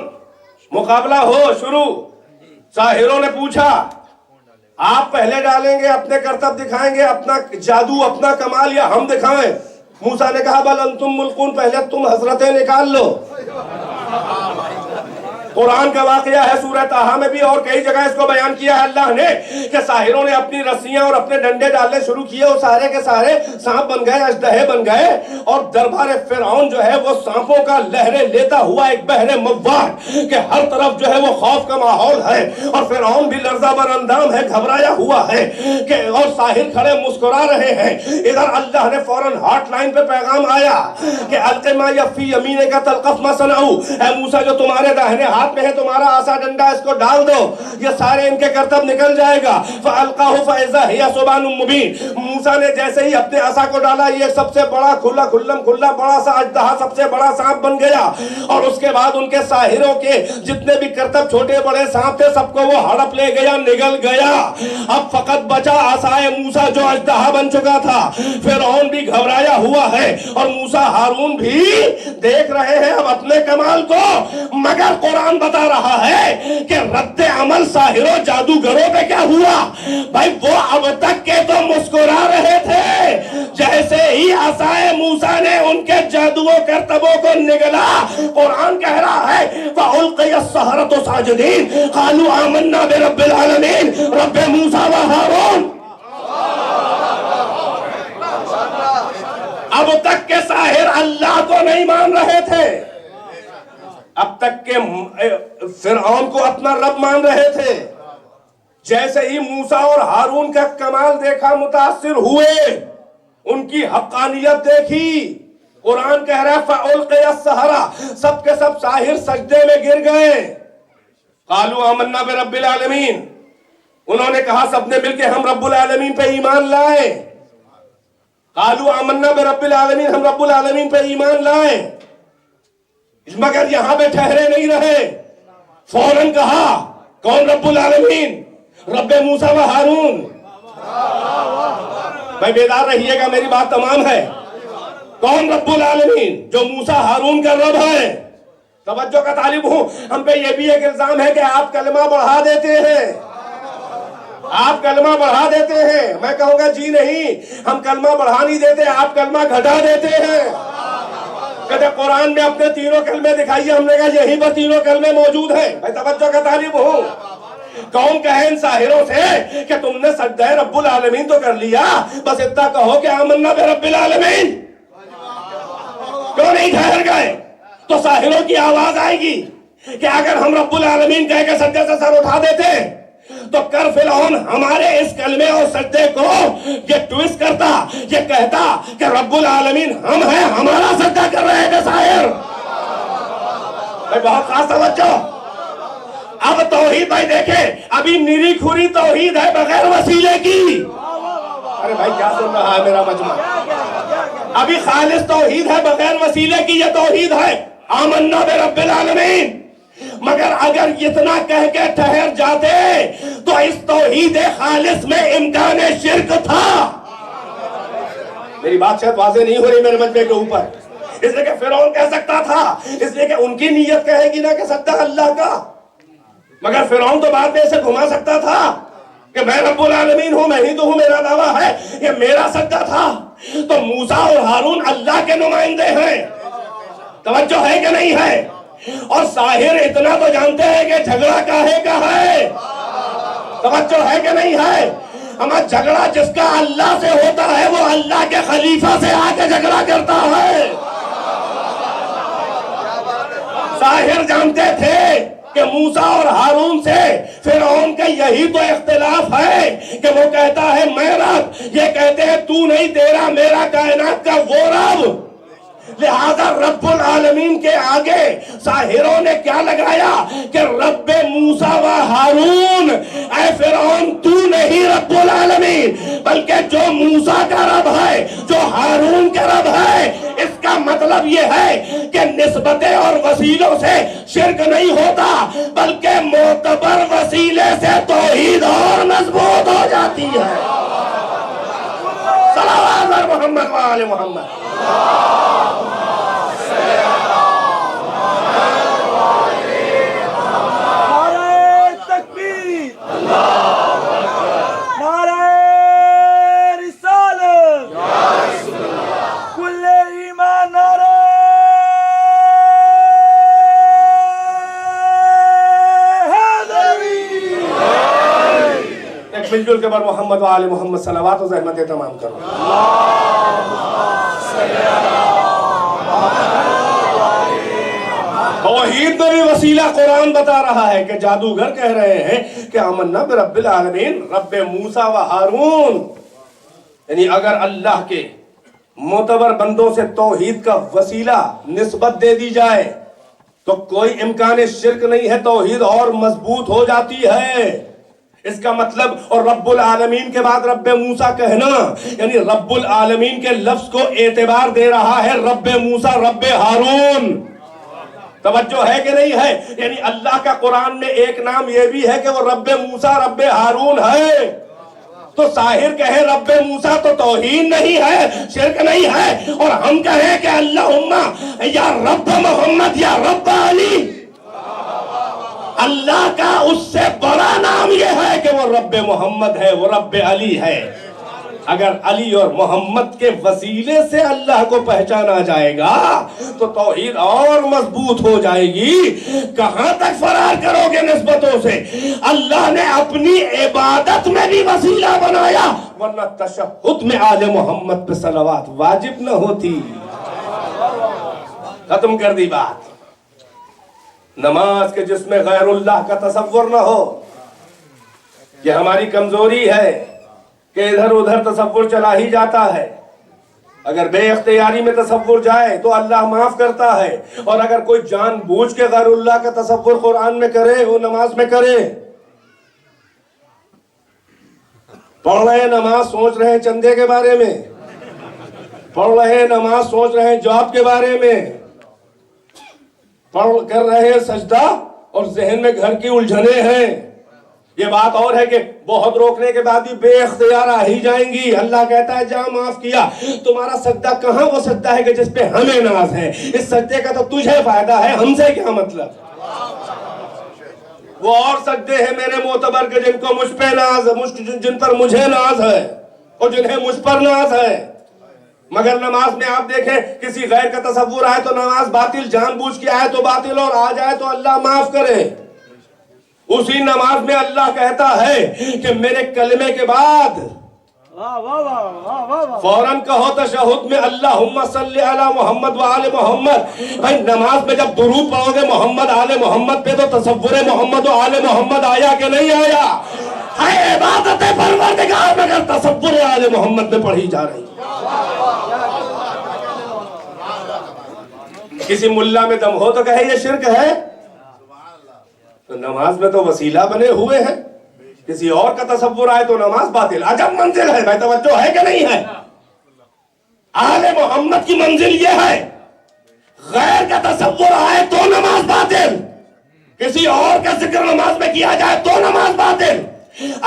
مقابلہ ہو شروع۔ ساحروں نے پوچھا آپ پہلے ڈالیں گے، اپنے کرتب دکھائیں گے، اپنا جادو، اپنا کمال، یا ہم دکھائیں؟ موسیٰ نے کہا بل انتم ملقون، پہلے تم حضرتیں نکال لو۔ قرآن کا واقعہ ہے، سورہ طٰہٰ میں بھی اور کئی جگہ اس کو بیان کیا ہے اللہ نے کہ ساحروں نے اپنی رسیاں اور اپنے ڈنڈے ڈالنے شروع کیے، وہ سارے کے سارے سانپ بن گئے، اژدہے بن گئے، اور دربار فرعون جو ہے وہ سانپوں کا لہریں لیتا ہوا ایک بحر موّاج کہ ہر طرف جو ہے وہ خوف کا ماحول ہے، اور فرعون بھی لرزہ بر اندام ہے، گھبرایا ہوا ہے کہ اور ساحر کھڑے مسکرا رہے ہیں۔ ادھر اللہ نے فوراً ہاٹ لائن پہ پیغام آیا کہ الق ما یفی یمینے کا تلقف ما صنعوا، اے موسیٰ جو تمہارے داہنے ہاتھ میں ہے تمہارا عصا ڈنڈا، اس کو ڈال دو، یہ سارے ان کے کرتب نکل جائے گا۔ فَأَلْقَاهُ فَإِذَا هِيَ ثُعْبَانٌ مُبِينٌ، موسیٰ نے جیسے ہی اپنے عصا کو ڈالا، یہ سب سے بڑا کھلا بڑا سا اژدہا، سب سے بڑا سانپ بن گیا، اور اس کے بعد ان کے ساحروں کے جتنے بھی کرتب چھوٹے بڑے سانپ تھے سب کو وہ ہڑپ لے گیا، نگل گیا۔ اب فقط بچا عصائے موسیٰ جو اژدہا بن چکا تھا۔ فرعون بھی گھبرایا ہوا ہے اور موسیٰ ہارون بھی دیکھ رہے ہیں اب اپنے کمال کو، مگر قرآن بتا رہا ہے کہ رد عمل ساحروں جادوگروں پہ کیا ہوا؟ بھائی وہ اب تک کے تو مسکرا رہے تھے، جیسے ہی عصائے موسیٰ نے ان کے جادو کرتبوں کو نگلا، قرآن کہہ رہا ہے فَأُلْقِيَ السَّحَرَةُ سَاجِدِينَ قَالُوا آمَنَّا بِرَبِّ الْعَالَمِينَ رَبِّ مُوسَىٰ وَهَارُونَ۔ اب اب تک کے ساحر اللہ کو نہیں مان رہے تھے، اب تک کہ فرعون کو اپنا رب مان رہے تھے۔ جیسے ہی موسیٰ اور ہارون کا کمال دیکھا متاثر ہوئے، ان کی حقانیت دیکھی، قرآن کہہ رہا ہے فَأُلْقِيَ السَّحَرَةُ، سب کے سب ساحر سجدے میں گر گئے۔ قَالُوا آمَنَّا بِرَبِّ الْعَالَمِينَ، انہوں نے کہا سب نے مل کے ہم رب العالمین پہ ایمان لائے۔ قَالُوا آمَنَّا بِرَبِّ الْعَالَمِينَ، ہم رب العالمین پہ ایمان لائے۔ مگر یہاں پہ ٹھہرے نہیں رہے، فوراً کہا کون رب العالمین؟ رب موسیٰ و ہارون۔ بھائی بیدار رہیے گا، میری بات تمام ہے۔ کون رب العالمین؟ جو موسیٰ ہارون کا رب ہے۔ توجہ کا طالب ہوں، ہم پہ یہ بھی ایک الزام ہے کہ آپ کلمہ بڑھا دیتے ہیں، آپ کلمہ بڑھا دیتے ہیں۔ میں کہوں گا جی نہیں، ہم کلمہ بڑھا نہیں دیتے، آپ کلمہ گھٹا دیتے ہیں۔ کہتے قرآن میں اپنے تینوں کلمے دکھائیے، ہم نے کہا یہیں پر تینوں کلمے موجود ہیں۔ میں توجہ کا طالب ہوں۔ کون کہے ان ساحروں سے کہ تم نے سجدہ رب العالمین تو کر لیا، بس اتنا کہو کہ آمنا برب العالمین؟ کیوں نہیں ٹھہر گئے؟ تو ساحروں کی آواز آئے گی کہ اگر ہم رب العالمین کہہ کے سجدے سے سر اٹھا دیتے تو کر فرعون ہمارے اس کلمے اور سجدے کو یہ ٹویسٹ کرتا، یہ کہتا کہ رب العالمین ہم ہیں، ہمارا سجدہ کر رہے ہیں ساحر۔ بہت خاص توجہ۔ اب توحید بھائی دیکھیں، ابھی نری کھری توحید ہے بغیر وسیلے کی۔ ارے بھائی کیا سن رہا ہے میرا مجمع؟ ابھی خالص توحید ہے بغیر وسیلے کی، یہ توحید ہے آمنا برب العالمین۔ مگر اگر اتنا کہہ کے ٹھہر جاتے تو اس توحید خالص میں امکان شرک تھا۔ میری بات شاید واضح نہیں ہو رہی میرے مجمع کے اوپر، اس لیے کہ فرعون کہہ سکتا تھا، اس لیے کہ ان کی نیت کہے گی نا کہ سجدہ اللہ کا، مگر فرعون تو بعد میں اسے گھما سکتا تھا کہ میں رب العالمین ہوں، میں ہی تو ہوں، میرا دعویٰ ہے، یہ میرا سجدہ تھا۔ تو موسیٰ اور ہارون اللہ کے نمائندے ہیں، توجہ ہے کہ نہیں ہے؟ اور ساحر اتنا تو جانتے ہیں کہ جھگڑا کاہے کا ہے، توجہ ہے کہ نہیں ہے؟ ہمارا جھگڑا جس کا اللہ سے ہوتا ہے وہ اللہ کے خلیفہ سے آ کے جھگڑا کرتا ہے۔ ساحر جانتے تھے کہ موسیٰ اور ہارون سے فرعون کا یہی تو اختلاف ہے کہ وہ کہتا ہے میں رب، یہ کہتے ہیں تو نہیں، تیرا میرا کائنات کا وہ رب۔ لہذا رب العالمین کے آگے ساحروں نے کیا لگایا کہ رب موسیٰ و ہارون۔ اے فرعون تو نہیں رب العالمین، بلکہ جو موسیٰ کا رب ہے، جو ہارون کا رب ہے۔ اس کا مطلب یہ ہے کہ نسبتیں اور وسیلوں سے شرک نہیں ہوتا، بلکہ معتبر وسیلے سے توحید اور مضبوط ہو جاتی ہے۔ صلوات علی محمد و آل محمد۔ مل جل کے بر محمد و آل محمد صلوات و زحمت تمام کرو۔ توحید میں بھی وسیلہ قرآن بتا رہا ہے کہ جادوگر کہہ رہے ہیں کہ آمنا برب العالمین، رب موسیٰ و ہارون۔ یعنی اگر اللہ کے معتبر بندوں سے توحید کا وسیلہ نسبت دے دی جائے تو کوئی امکان شرک نہیں ہے، توحید اور مضبوط ہو جاتی ہے۔ اس کا مطلب، اور رب العالمین کے بعد رب موسیٰ کہنا یعنی رب العالمین کے لفظ کو اعتبار دے رہا ہے رب موسیٰ رب ہارون۔ توجہ ہے کہ نہیں ہے؟ یعنی اللہ کا قرآن میں ایک نام یہ بھی ہے کہ وہ رب موسیٰ رب ہارون ہے۔ تو ساحر کہے رب موسیٰ تو توہین نہیں ہے، شرک نہیں ہے، اور ہم کہیں کہ اللہم یا رب محمد یا رب علی، اللہ کا اس سے بڑا نام یہ ہے کہ وہ رب محمد ہے، وہ رب علی ہے۔ اگر علی اور محمد کے وسیلے سے اللہ کو پہچانا جائے گا تو توحید اور مضبوط ہو جائے گی. کہاں تک فرار کرو گے نسبتوں سے؟ اللہ نے اپنی عبادت میں بھی وسیلہ بنایا، ورنہ تشہد میں آل محمد پہ صلوات واجب نہ ہوتی. ختم کر دی بات. نماز کے جس میں غیر اللہ کا تصور نہ ہو، یہ ہماری کمزوری ہے کہ ادھر ادھر تصور چلا ہی جاتا ہے. اگر بے اختیاری میں تصور جائے تو اللہ معاف کرتا ہے، اور اگر کوئی جان بوجھ کے غیر اللہ کا تصور قرآن میں کرے، وہ نماز میں کرے. پڑھ رہے ہیں نماز، سوچ رہے ہیں چندے کے بارے میں. پڑھ رہے ہیں نماز، سوچ رہے ہیں جاب کے بارے میں. پڑھ کر رہے ہیں سجدہ اور ذہن میں گھر کی الجھنیں ہیں. یہ بات اور ہے کہ بہت روکنے کے بعد بھی بے اختیار آ ہی جائیں گی. اللہ کہتا ہے جا معاف کیا. تمہارا سجدہ کہاں وہ سجدہ ہے کہ جس پہ ہمیں ناز ہے؟ اس سجدے کا تو تجھے فائدہ ہے، ہم سے کیا مطلب؟ وہ اور سجدے ہیں میرے معتبر کے جن کو مجھ پہ ناز ہے، جن پر مجھے ناز ہے اور جنہیں مجھ پر ناز ہے. مگر نماز میں آپ دیکھیں کسی غیر کا تصور آئے تو نماز باطل، جان بوجھ کے آئے تو باطل، اور آ جائے تو اللہ معاف کرے. اسی نماز میں اللہ کہتا ہے کہ میرے کلمے کے بعد فوراً کہو تشہد میں اللہم صلی علی محمد وآل محمد. بھائی نماز میں جب درود پڑھو گے محمد آل محمد پہ تو تصور محمد و آل محمد آیا کہ نہیں آیا؟ ہے عبادت پروردگار مگر تصور آل محمد میں پڑھی جا رہی. کسی ملا میں دم ہو تو کہے یہ شرک ہے. تو نماز میں تو وسیلہ بنے ہوئے ہیں. کسی اور کا تصور آئے تو نماز باطل. عجب منزل ہے بھائی، توجہ ہے کہ نہیں ہے؟ آل محمد کی منزل یہ ہے، غیر کا تصور آئے تو نماز باطل، کسی اور کا ذکر نماز میں کیا جائے تو نماز باطل.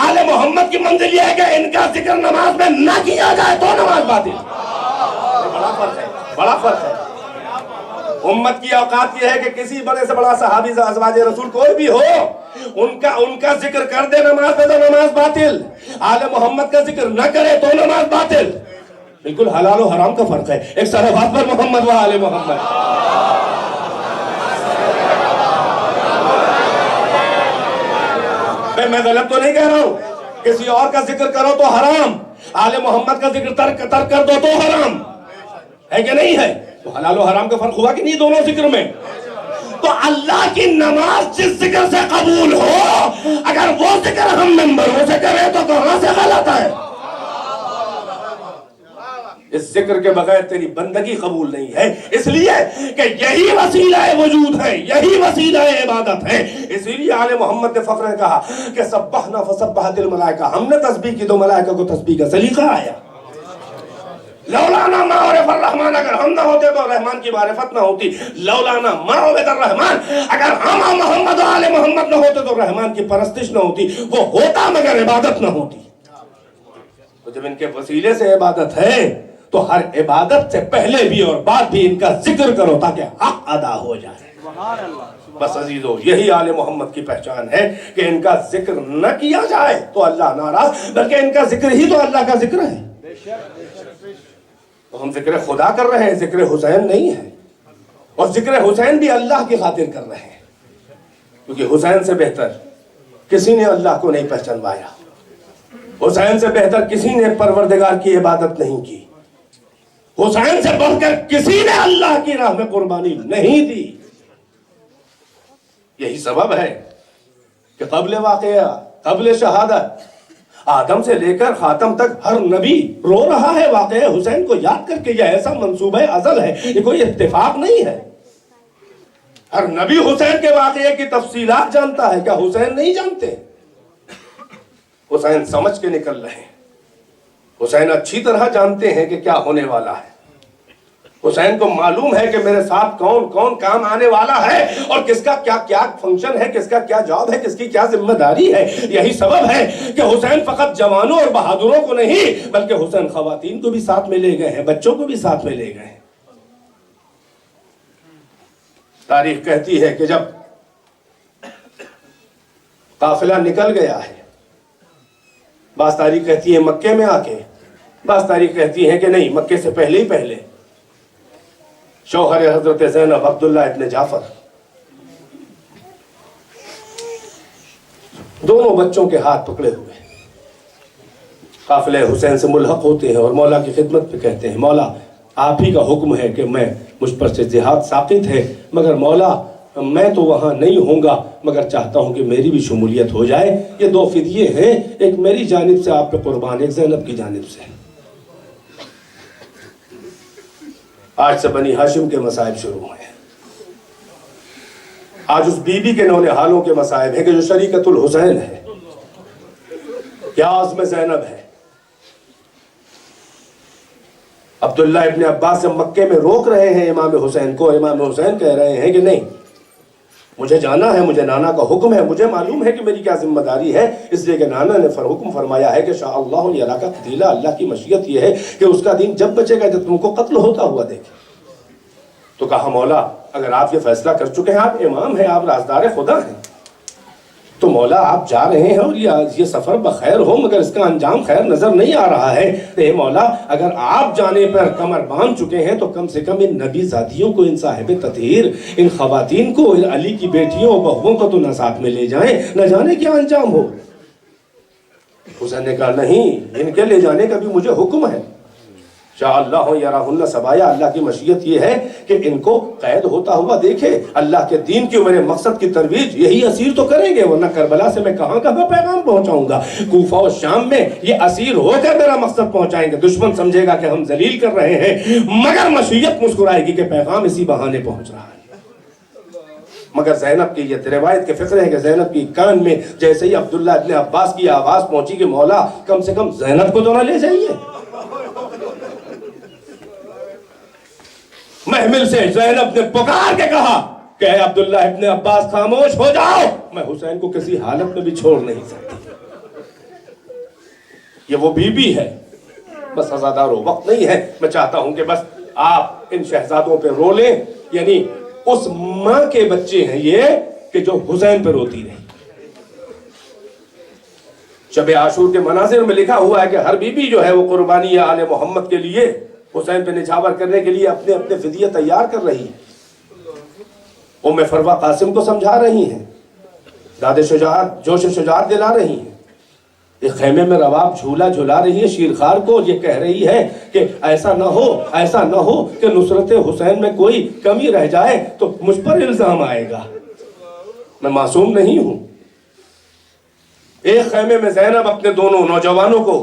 آل محمد کی منزل یہ ہے کہ ان کا ذکر نماز میں نہ کیا جائے تو نماز باطل. بڑا فرق ہے، بڑا فرق ہے. امت کی اوقات یہ ہے کہ کسی بڑے سے بڑا صحابی ازواج رسول کوئی بھی ہو، ان کا ذکر کر دے نماز میں تو نماز باطل. آل محمد کا ذکر نہ کرے تو نماز باطل. بالکل حلال و حرام کا فرق ہے. ایک صلوات پر محمد و آل محمد. میں غلط تو نہیں کہہ رہا ہوں. کسی اور کا ذکر کرو تو حرام، آل محمد کا ذکر ترک کر دو تو حرام ہے کہ نہیں ہے؟ تو حلال و حرام کا فرق ہوا کہ نہیں دونوں ذکر میں؟ تو اللہ کی نماز جس ذکر سے قبول ہو، اگر وہ ذکر ہم ممبروں سے کریں تو کہاں سے غلط ہے؟ اس ذکر کے بغیر تیری بندگی قبول نہیں ہے، اس لیے کہ یہی وسیلہ وجود ہے، یہی وسیلہ عبادت ہے. اسی لیے آل محمد نے فخر کہا کہ سبحنا فسبحت الملائکہ، ہم نے تسبیح کی تو ملائکہ کو تسبیح کا سلیقہ آیا. لولانا ما عرف الرحمن، اگر ہم نہ ہوتے تو رحمان کی معرفت نہ ہوتی. لولانا ما عبد الرحمن، اگر ہم محمد و آل محمد نہ ہوتے تو رحمان کی پرستش نہ ہوتی. وہ ہوتا مگر عبادت نہ ہوتی. تو جب ان کے وسیلے سے عبادت ہے تو ہر عبادت سے پہلے بھی اور بعد بھی ان کا ذکر کرو تاکہ حق ادا ہو جائے. بس عزیزو، یہی آل محمد کی پہچان ہے کہ ان کا ذکر نہ کیا جائے تو اللہ ناراض، بلکہ ان کا ذکر ہی تو اللہ کا ذکر ہے. تو ہم ذکر خدا کر رہے ہیں، ذکر حسین نہیں ہے. اور ذکر حسین بھی اللہ کی خاطر کر رہے ہیں، کیونکہ حسین سے بہتر کسی نے اللہ کو نہیں پہچانوایا. حسین سے بہتر کسی نے پروردگار کی عبادت نہیں کی. حسین سے بڑھ کر کسی نے اللہ کی راہ میں قربانی نہیں دی. یہی سبب ہے کہ قبل واقعہ، قبل شہادت، آدم سے لے کر خاتم تک ہر نبی رو رہا ہے واقعہ حسین کو یاد کر کے. یہ ایسا منصوبہ ازل ہے، یہ کوئی اتفاق نہیں ہے. ہر نبی حسین کے واقعے کی تفصیلات جانتا ہے. کیا حسین نہیں جانتے؟ حسین سمجھ کے نکل رہے ہیں. حسین اچھی طرح جانتے ہیں کہ کیا ہونے والا ہے. حسین کو معلوم ہے کہ میرے ساتھ کون کون کام آنے والا ہے اور کس کا کیا کیا فنکشن ہے، کس کا کیا جاب ہے، کس کی کیا ذمہ داری ہے. یہی سبب ہے کہ حسین فقط جوانوں اور بہادروں کو نہیں بلکہ حسین خواتین کو بھی ساتھ میں لے گئے ہیں، بچوں کو بھی ساتھ میں لے گئے ہیں. تاریخ کہتی ہے کہ جب قافلہ نکل گیا ہے، بعض تاریخ کہتی ہے مکے میں آ کے بعض تاریخ کہتی ہے کہ نہیں، مکے سے پہلے ہی پہلے شوہر حضرت زینب عبداللہ ابن جعفر دونوں بچوں کے ہاتھ پکڑے ہوئے قافلہ حسین سے ملحق ہوتے ہیں اور مولا کی خدمت پہ کہتے ہیں مولا آپ ہی کا حکم ہے کہ مجھ پر سے جہاد ساقط ہے، مگر مولا میں تو وہاں نہیں ہوں گا، مگر چاہتا ہوں کہ میری بھی شمولیت ہو جائے۔ یہ دو فدیے ہیں، ایک میری جانب سے آپ پہ قربان، ایک زینب کی جانب سے۔ آج سے بنی ہاشم کے مصائب شروع ہیں۔ آج اس بی بی کے نونہالوں کے مصائب ہیں کہ جو شریکت الحسین ہے یا عزم زینب ہے۔ عبداللہ ابن عباس سے مکے میں روک رہے ہیں امام حسین کو، امام حسین کہہ رہے ہیں کہ نہیں، مجھے جانا ہے، مجھے نانا کا حکم ہے، مجھے معلوم ہے کہ میری کیا ذمہ داری ہے، اس لیے کہ نانا نے حکم فرمایا ہے کہ شاء اللہ یراک قتیلا، اللہ کی مشیت یہ ہے کہ اس کا دین جب بچے گا جب تم کو قتل ہوتا ہوا دیکھے۔ تو کہا مولا اگر آپ یہ فیصلہ کر چکے ہیں، آپ امام ہیں، آپ رازدار خدا ہیں، تو مولا آپ جا رہے ہیں اور یہ سفر بخیر ہو، مگر اس کا انجام خیر نظر نہیں آ رہا ہے۔ اے مولا اگر آپ جانے پر کمر باندھ چکے ہیں تو کم سے کم ان نبی زادیوں کو، ان صاحب تطہیر، ان خواتین کو، ان علی کی بیٹیوں اور بہووں کو تو نہ ساتھ میں لے جائیں، نہ جانے کیا انجام ہو۔ حسین نے کہا نہیں، ان کے لے جانے کا بھی مجھے حکم ہے۔ شاء اللہ یراہن سبایا، اللہ کی مشیت یہ ہے کہ ان کو قید ہوتا ہوا دیکھے، اللہ کے دین کی میرے مقصد کی ترویج یہی اسیر تو کریں گے، ورنہ کربلا سے میں کہاں کہاں پیغام پہنچاؤں گا، کوفہ و شام میں یہ اسیر ہو کر میرا مقصد پہنچائیں گے۔ دشمن سمجھے گا کہ ہم ذلیل کر رہے ہیں، مگر مشیت مسکرائے گی کہ پیغام اسی بہانے پہنچ رہا ہے۔ مگر زینب کی یہ روایت کے فکر ہے کہ زینب کی کان میں جیسے ہی عبداللہ ابن عباس کی آواز پہنچی کہ مولا کم سے کم زینب کو تو نہ لے جائیے۔ محمل سے زینب نے پکار کے کہا کہ اے عبداللہ ابن عباس خاموش ہو جاؤ، میں حسین کو کسی حالت میں بھی چھوڑ نہیں سکتی۔ یہ وہ بی بی ہے، بس ازادارو وقت نہیں ہے، میں چاہتا ہوں کہ بس آپ ان شہزادوں پہ رو لیں، یعنی اس ماں کے بچے ہیں یہ کہ جو حسین پہ روتی رہی۔ شب عاشور کے مناظر میں لکھا ہوا ہے کہ ہر بی بی جو ہے وہ قربانی آل محمد کے لیے، حسین پہ نچھاور کرنے کے لیے اپنے اپنے فدیے تیار کر رہی ہیں۔ ام فروہ قاسم کو سمجھا رہی ہیں، داد شجاعت جوش شجاعت دلا رہی ہیں، ایک خیمے میں رواب جھولا جھلا رہی ہے شیرخوار کو، یہ کہہ رہی ہے کہ ایسا نہ ہو کہ نصرت حسین میں کوئی کمی رہ جائے تو مجھ پر الزام آئے گا، میں معصوم نہیں ہوں۔ ایک خیمے میں زینب اپنے دونوں نوجوانوں کو،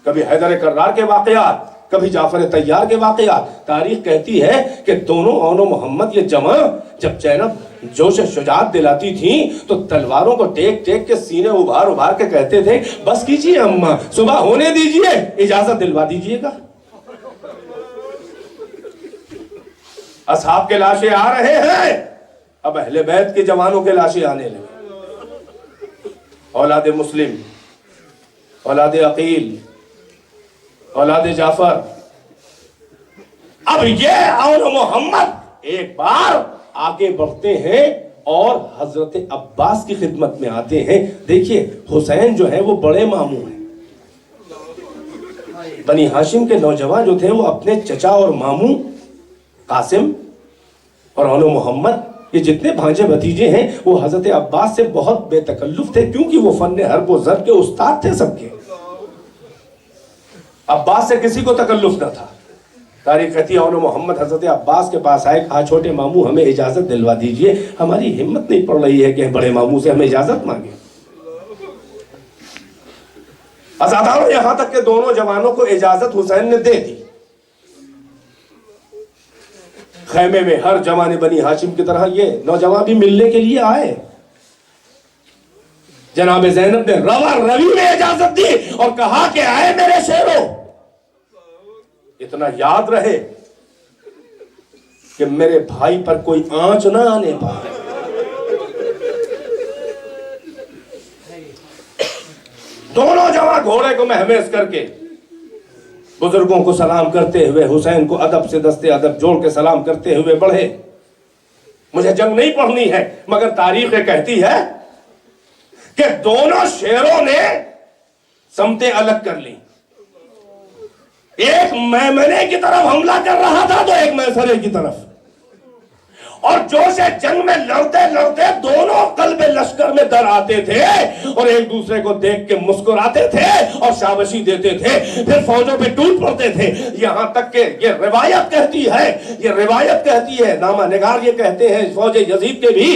کبھی حیدر کرار کے واقعات، کبھی جعفر طیار کے واقعات، تاریخ کہتی ہے کہ دونوں اون و محمد یہ جمع جب زینب جوش شجاعت دلاتی تھیں تو تلواروں کو ٹیک ٹیک کے سینے ابھار کے کہتے تھے بس کیجئے اماں، صبح ہونے دیجئے، اجازت دلوا دیجئے گا۔ اصحاب کے لاشیں آ رہے ہیں، اب اہل بیت کے جوانوں کے لاشیں آنے لگے، اولاد مسلم، اولاد عقیل، اولاد جعفر۔ اب یہ اون محمد ایک بار آگے بڑھتے ہیں اور حضرت عباس کی خدمت میں آتے ہیں۔ دیکھیے حسین جو ہے وہ بڑے ماموں ہیں، بنی ہاشم کے نوجوان جو تھے وہ اپنے چچا اور ماموں قاسم اور اون محمد، یہ جتنے بھانجے بھتیجے ہیں وہ حضرت عباس سے بہت بے تکلف تھے، کیونکہ وہ فن حرب و ضرب کے استاد تھے سب کے۔ عباس سے کسی کو تکلف نہ تھا۔ تاریخ کہتی ہے اون محمد حضرت عباس کے پاس آئے، کہا چھوٹے ماموں ہمیں اجازت دلوا دیجئے، ہماری ہمت نہیں پڑ رہی ہے کہ بڑے ماموں سے ہمیں اجازت مانگے۔ ازاداروں یہاں تک کہ دونوں جوانوں کو اجازت حسین نے دے دی۔ خیمے میں ہر جوان بنی ہاشم کی طرح یہ نوجوان بھی ملنے کے لیے آئے۔ جناب زینب نے روا روی میں اجازت دی اور کہا کہ آئے میرے شیرو، اتنا یاد رہے کہ میرے بھائی پر کوئی آنچ نہ آنے پائے۔ دونوں جوان گھوڑے کو مہمیز کر کے بزرگوں کو سلام کرتے ہوئے، حسین کو ادب سے دستے ادب جوڑ کے سلام کرتے ہوئے بڑھے۔ مجھے جنگ نہیں پڑھنی ہے، مگر تاریخ کہتی ہے کہ دونوں شیروں نے سمتیں الگ کر لی۔ ایک میمنے کی طرف حملہ کر رہا تھا تو ایک میسرے کی طرف، اور جوش جنگ میں لڑتے لڑتے دونوں قلب لشکر میں در آتے تھے اور ایک دوسرے کو دیکھ کے مسکراتے تھے اور شاباشی دیتے تھے، پھر فوجوں پہ ٹوٹ پڑتے تھے۔ یہاں تک کہ یہ روایت کہتی ہے نامہ نگار یہ کہتے ہیں فوج یزید کے بھی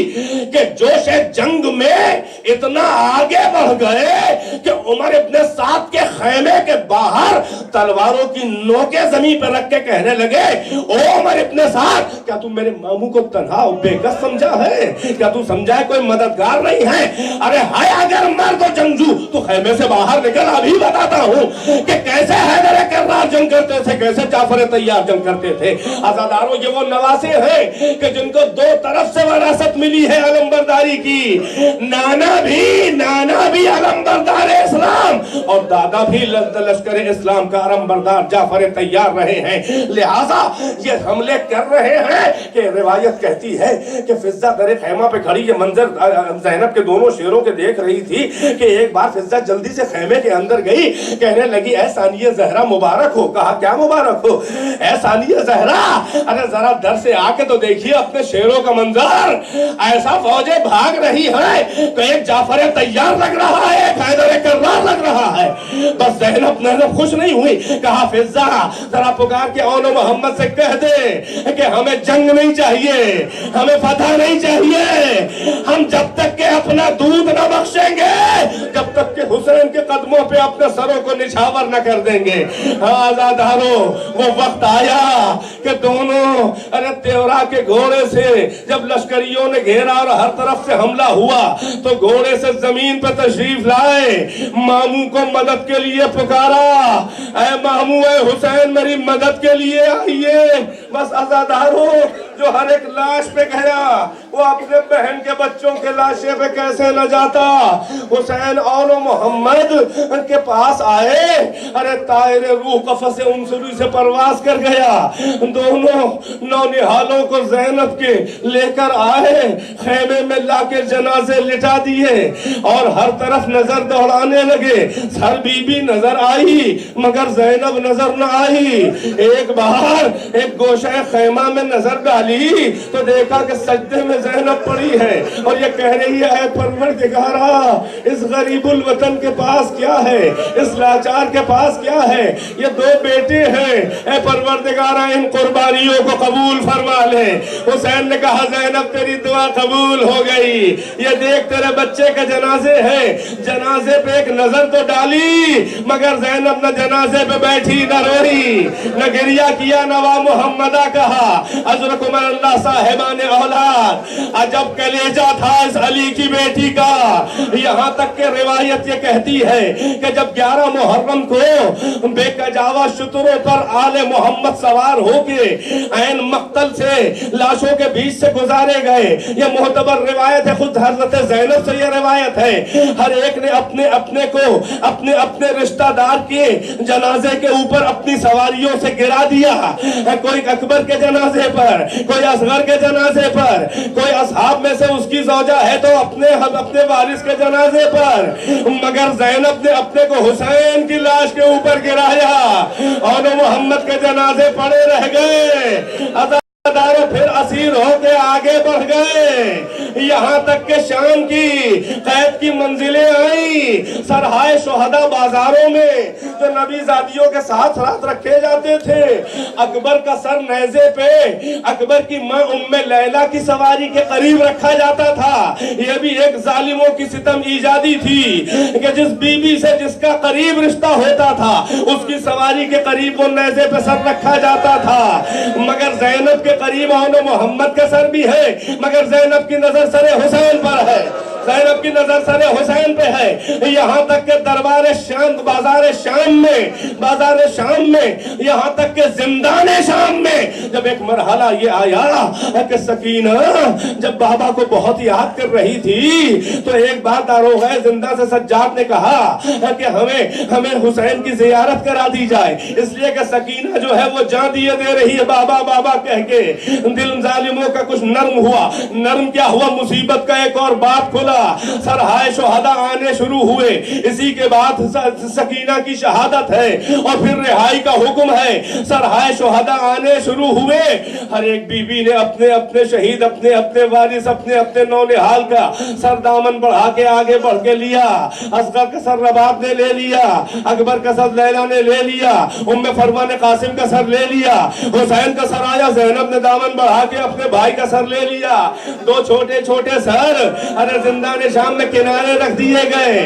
کہ جوش جنگ میں اتنا آگے بڑھ گئے کہ عمر ابن سعد کے خیمے کے باہر تلواروں کی نوکیں زمین پہ رکھ کے کہنے لگے، او عمر ابن سعد، کیا تم میرے ماموں کو تنہا و بے کس سمجھا ہے؟ کیا تو سمجھا ہے کوئی مددگار نہیں ہے؟ ارے ہے اگر مرد و جنگجو تو خیمے سے باہر نکل، ابھی بتاتا ہوں کہ کیسے حیدر کرار جنگ کرتے تھے، کیسے جعفر طیار جنگ کرتے تھے۔ عزاداروں، یہ وہ نواسے ہیں کہ جن کو دو طرف سے وراثت ملی ہے علمبرداری کی، نانا بھی علمبردار اسلام اور دادا بھی لشکر اسلام کا علمبردار جعفر طیار رہے ہیں، لہٰذا یہ حملے کر رہے ہیں کہ روایت کہتی ہے کہ فضہ در خیمہ پہ کھڑی، یہ منظر زینب کے دونوں شیروں کے دیکھ رہی تھی کہ ایک بار فضہ جلدی سے خیمے کے اندر گئی، کہنے لگی اے ثانیہ زہرا مبارک ہو۔ کہا کیا مبارک ہو؟ اے ثانیہ زہرا، ارے ذرا در سے آ کے تو دیکھیے اپنے شیروں کا منظر، ایسا فوجیں بھاگ رہی ہے کہ ایک جعفر طیار لگ رہا ہے، ایک حیدر کرار لگ رہا ہے۔ بس زینب خوش نہیں ہوئی، کہا فضہ ذرا پکار کے اون محمد سے کہہ دے کہ ہمیں جنگ نہیں چاہیے، ہمیں فتح نہیں چاہیے، ہم جب تک کہ اپنا دودھ نہ بخشیں گے، جب تک کہ حسین کے قدموں پہ اپنے سروں کو نچھاور نہ کر دیں گے۔ آزاداروں، وہ وقت آیا کہ دونوں تیورا کے گھوڑے سے جب لشکریوں نے گھیرا اور ہر طرف سے حملہ ہوا تو گھوڑے سے زمین پہ تشریف لائے، ماموں کو مدد کے لیے پکارا، اے ماموں، اے حسین میری مدد کے لیے آئیے۔ بس عزاداروں، جو ہر ایک لاش پہ گیا وہ اپنے بہن کے بچوں کے لاشیں پہ کیسے نہ جاتا۔ حسین اور محمد کے پاس آئے، ارے طائر روح قفس انصری سے پرواز کر گیا، دونوں نونہالوں کو زینب کے لے کر آئے، خیمے میں لا کے جنازے لٹا دیے اور ہر طرف نظر دوڑانے لگے۔ سر بی بی نظر آئی مگر زینب نظر نہ آئی۔ ایک بار ایک گوشہ خیمہ میں نظر ڈالی تو دیکھا کہ سجدے میں زینب پڑی ہے اور یہ کہہ رہی ہے، اے پروردگارا، اس غریب الوطن کے پاس کیا ہے، اس لاچار کے پاس کیا ہے، یہ دو بیٹے ہیں، اے پروردگارا ان قربانیوں کو قبول فرما لے۔ حسین نے کہا زینب تیری دعا قبول ہو گئی، یہ دیکھ تیرے بچے کے جنازے ہیں۔ جنازے پہ ایک نظر تو ڈالی مگر زینب نہ جنازے پہ بیٹھی نہ روئی نہ گریہ کیا نہ وا محمدہ کہا۔ عزرکم اللہ صاحبان اولاد، عجب کلیجہ تھا اس علی کی بیٹی کا۔ یہاں تک کہ روایت یہ کہتی ہے کہ جب 11 محرم کو بے کجاوہ شتروں پر آل محمد سوار ہو کے عین مقتل سے لاشوں کے بیچ سے گزارے گئے، یہ معتبر روایت ہے، خود حضرت زینب سے یہ روایت ہے، ہر ایک نے اپنے کو اپنے رشتہ دار کے جنازے کے اوپر اپنی سواریوں سے گرا دیا، کوئی اکبر کے جنازے پر، کوئی اصغر کے جنازے پر، کوئی اصحاب میں سے اس کی زوجہ ہے تو اپنے وارث کے جنازے پر، مگر زینب نے اپنے کو حسین کی لاش کے اوپر گرایا اور محمد کے جنازے پڑے رہ گئے۔ داروں پھر اسیر ہو کے آگے بڑھ گئے، یہاں تک کہ شام کی قید کی منزلیں آئیں۔ سرحائے شہداء بازاروں میں جو نبی زادیوں کے ساتھ رات رکھے جاتے تھے، اکبر کا سر نیزے پہ اکبر کی ماں ام لیلہ کی سواری کے قریب رکھا جاتا تھا۔ یہ بھی ایک ظالموں کی ستم ایجادی تھی کہ جس بی بی سے جس کا قریب رشتہ ہوتا تھا اس کی سواری کے قریب وہ نیزے پہ سر رکھا جاتا تھا، مگر زینب کے قریب آن محمد کا سر بھی ہے مگر زینب کی نظر سر حسین پر ہے، زینب کی نظر سر حسین پہ ہے۔ یہاں تک کہ دربار شام، بازار شام میں، یہاں تک کہ زندان شام میں جب ایک مرحلہ یہ آیا کہ سکینہ جب بابا کو بہت یاد کر رہی تھی تو ایک بار داروغہ زندہ سے سجاد نے کہا کہ ہمیں حسین کی زیارت کرا دی جائے، اس لیے کہ سکینہ جو ہے وہ جان دیے دے رہی ہے بابا بابا کہہ کے۔ دل ظالموں کا کچھ نرم ہوا، نرم کیا ہوا، مصیبت کا ایک اور باب کھلا، سرہائے شہداء آنے شروع ہوئے، اسی کے بعد سکینہ کی شہادت ہے اور پھر رہائی کا حکم ہے، سرہائے شہداء آنے شروع ہوئے۔ ہر ایک بی بی نے اپنے شہید، اپنے وارث، اپنے نونہال کا سر دامن بڑھا کے آگے بڑھ کے لیا۔ اصغر کا سر رباب نے لے لیا، اکبر کا سر لیلا نے لے لیا، ام فرما نے قاسم کا سر لے لیا، حسین کا سر آیا، زینب نے دامن بڑھا کے اپنے بھائی کا سر لے لیا۔ دو چھوٹے چھوٹے سر ارے زندہ نے شام میں کنارے رکھ دیے گئے۔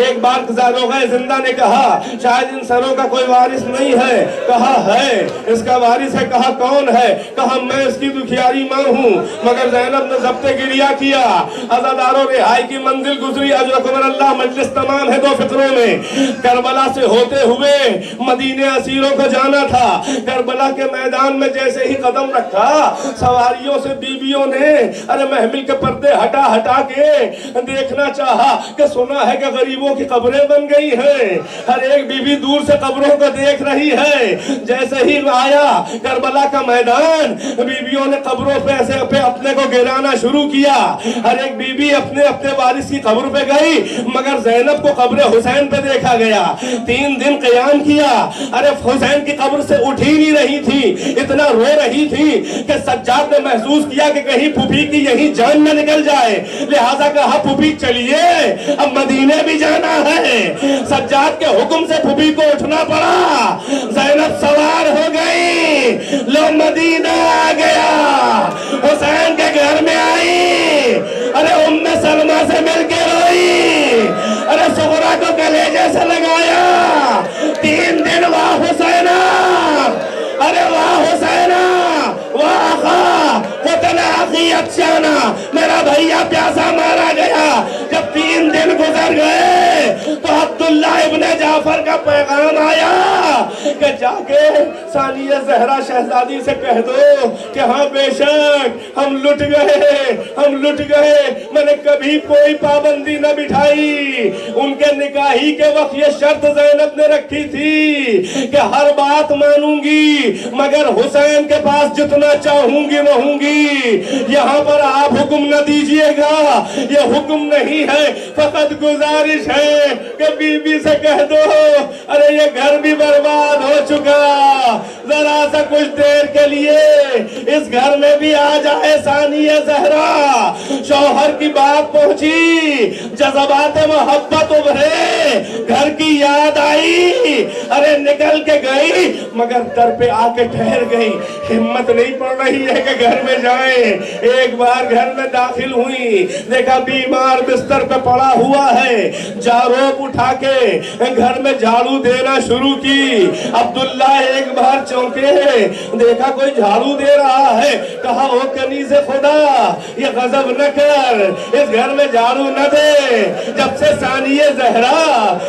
ایک بار داروغہ زندہ نے کہا شاید ان سروں کا کوئی وارث نہیں ہے، کہا ہے اس کا وارث ہے، کہا کون ہے، کہا میں اس کی دکھیاری ماں ہوں۔ مگر زینب نے ضبط گریہ کیا، عزاداروں رہائی کی منزل گزری، اجرکم اللہ مجلس تمام ہے دو فکروں میں۔ کربلا سے ہوتے ہوئے مدینے اسیروں کو جانا تھا، کربلا کے میدان میں جیسے ہی قدم رکھا سواریوں سے بیویوں نے ارے محمل کے پردے ہٹا کے دیکھنا چاہا کہ سنا ہے کہ غریبوں کی قبریں بن گئی ہیں۔ ہر ایک بیوی دور سے قبروں کو دیکھ رہی ہے۔ جیسے ہی آیا کربلا کا میدان، بیویوں نے قبروں پہ اپنے کو گرانا شروع کیا۔ ہر ایک بیوی اپنے وارث کی قبر پہ گئی، مگر زینب کو قبر حسین پہ دیکھا گیا۔ 3 دن قیام کیا، ارے حسین کی قبر سے اٹھ ہی نہیں رہی تھی، اتنا رو رہی تھی کہ سجاد نے محسوس کیا کہ کہیں پھوپھی کی یہی جان نہ نکل جائے، لہذا کہا پھوپھی چلیے اب مدینے بھی جانا ہے۔ سجاد کے حکم سے پھوپھی کو اٹھنا پڑا، زینب سوار ہو گئی، لو مدینہ آ گیا، حسین کے گھر میں آئی، ارے ام سلمہ سے مل کے روئی، ارے صغرا کو کلیجے سے لگایا۔ 3 دن واہ حسینہ، ارے واہ حسینہ، واہ آقا قتل اخی اچھانا، میرا بھائیا پیاسا مارا گیا۔ جب 3 دن گزر گئے تو عبداللہ ابن جعفر کا پیغام آیا کہ جا کے ثانیہ زہرا شہزادی سے کہہ دو کہ ہاں بے شک ہم لٹ گئے، میں نے کبھی کوئی پابندی نہ بٹھائی۔ ان کے نکاحی کے وقت یہ شرط زینب نے رکھی تھی کہ ہر بات مانوں گی مگر حسین کے پاس جتنا چاہوں گی رہوں گی، یہاں پر آپ حکم نہ دیجئے گا، یہ حکم نہیں ہے، فقط گزارش ہے کہ بی بی سے کہہ دو ارے یہ گھر بھی برباد ہو چکا، ذرا سا کچھ دیر کے لیے اس گھر میں بھی آ جائے ثانیہ زہرا۔ شوہر کی بات پہنچی، جذبات محبت ابھرے، گھر کی یاد آئی، ارے نکل کے گئی مگر در پہ آ کے ٹھہر گئی، ہمت نہیں پڑ رہی ہے کہ گھر میں جائیں۔ ایک بار گھر میں داخل ہوئی، دیکھا بیمار بستر پہ پڑا ہوا ہے، جاروب اٹھا کے گھر میں جھاڑو دینا شروع کی۔ عبداللہ ایک بار چونکے، دیکھا کوئی جھاڑو دے رہا ہے، کہا او کنیز خدا یہ غضب نہ کر، اس گھر میں جھاڑو نہ دے، جب سے ثانیہ زہرا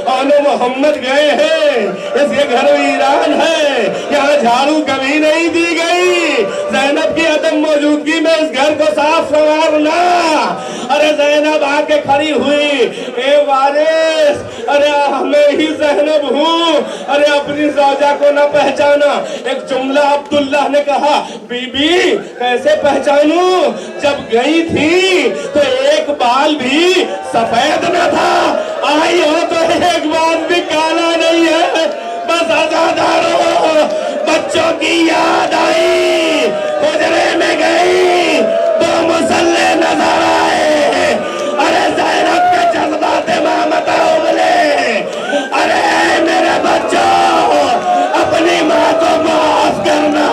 اور محمد گئے ہیں اس کے گھر ویران ہے، یہاں جھاڑو کبھی نہیں دی گئی۔ زینب کی عدم موجودگی میں اس گھر کو صاف سنوارنا۔ ارے زینب آ کے کھڑی ہوئی، اے وارث، ارے میں ہی زینب ہوں، ارے اپنی زوجہ کو نہ پہچانا۔ ایک جملہ عبداللہ نے کہا، بی بی کیسے پہچانوں، جب گئی تھی تو ایک بال بھی سفید نہ تھا، آئی ہو تو ایک بال بھی کالا نہیں ہے۔ بس عزاداروں بچوں کی یاد آئی، حجرے میں گئی، 2 مسلح نظر آئے، ارے زینب کے جذبات مامتا اگلے، ارے میرے بچوں اپنی ماں کو معاف کرنا،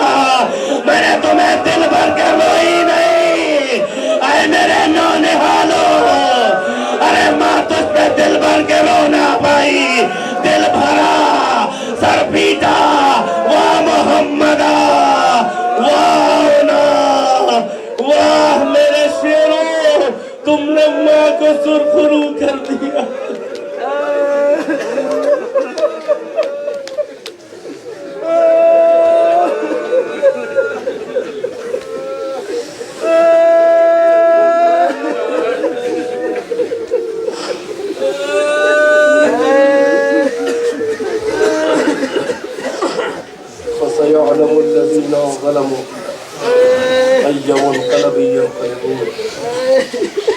میں نے تمہیں دل بھر کے روئی نہیں، اے میرے نونہالوں، ارے ماں تجھ پہ دل بھر کے رونا پائی، دل بھرا سر پیٹا، واہ محمدہ، واہ میرے شیروں، تم نے ماں کو سرخرو کر دیا۔ سيعلم الذين ظلموا أي منقلب ينقلبون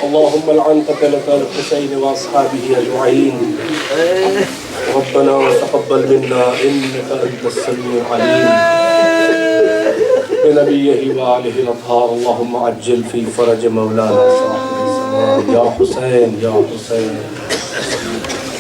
اللهم العن قتلة الحسين وأصحابه أجمعين ربنا وتقبل منا إنك أنت السميع العليم بنبيه وآله الأطهار اللهم عجل في فرج مولانا صاحب الزمان يا حسين يا حسين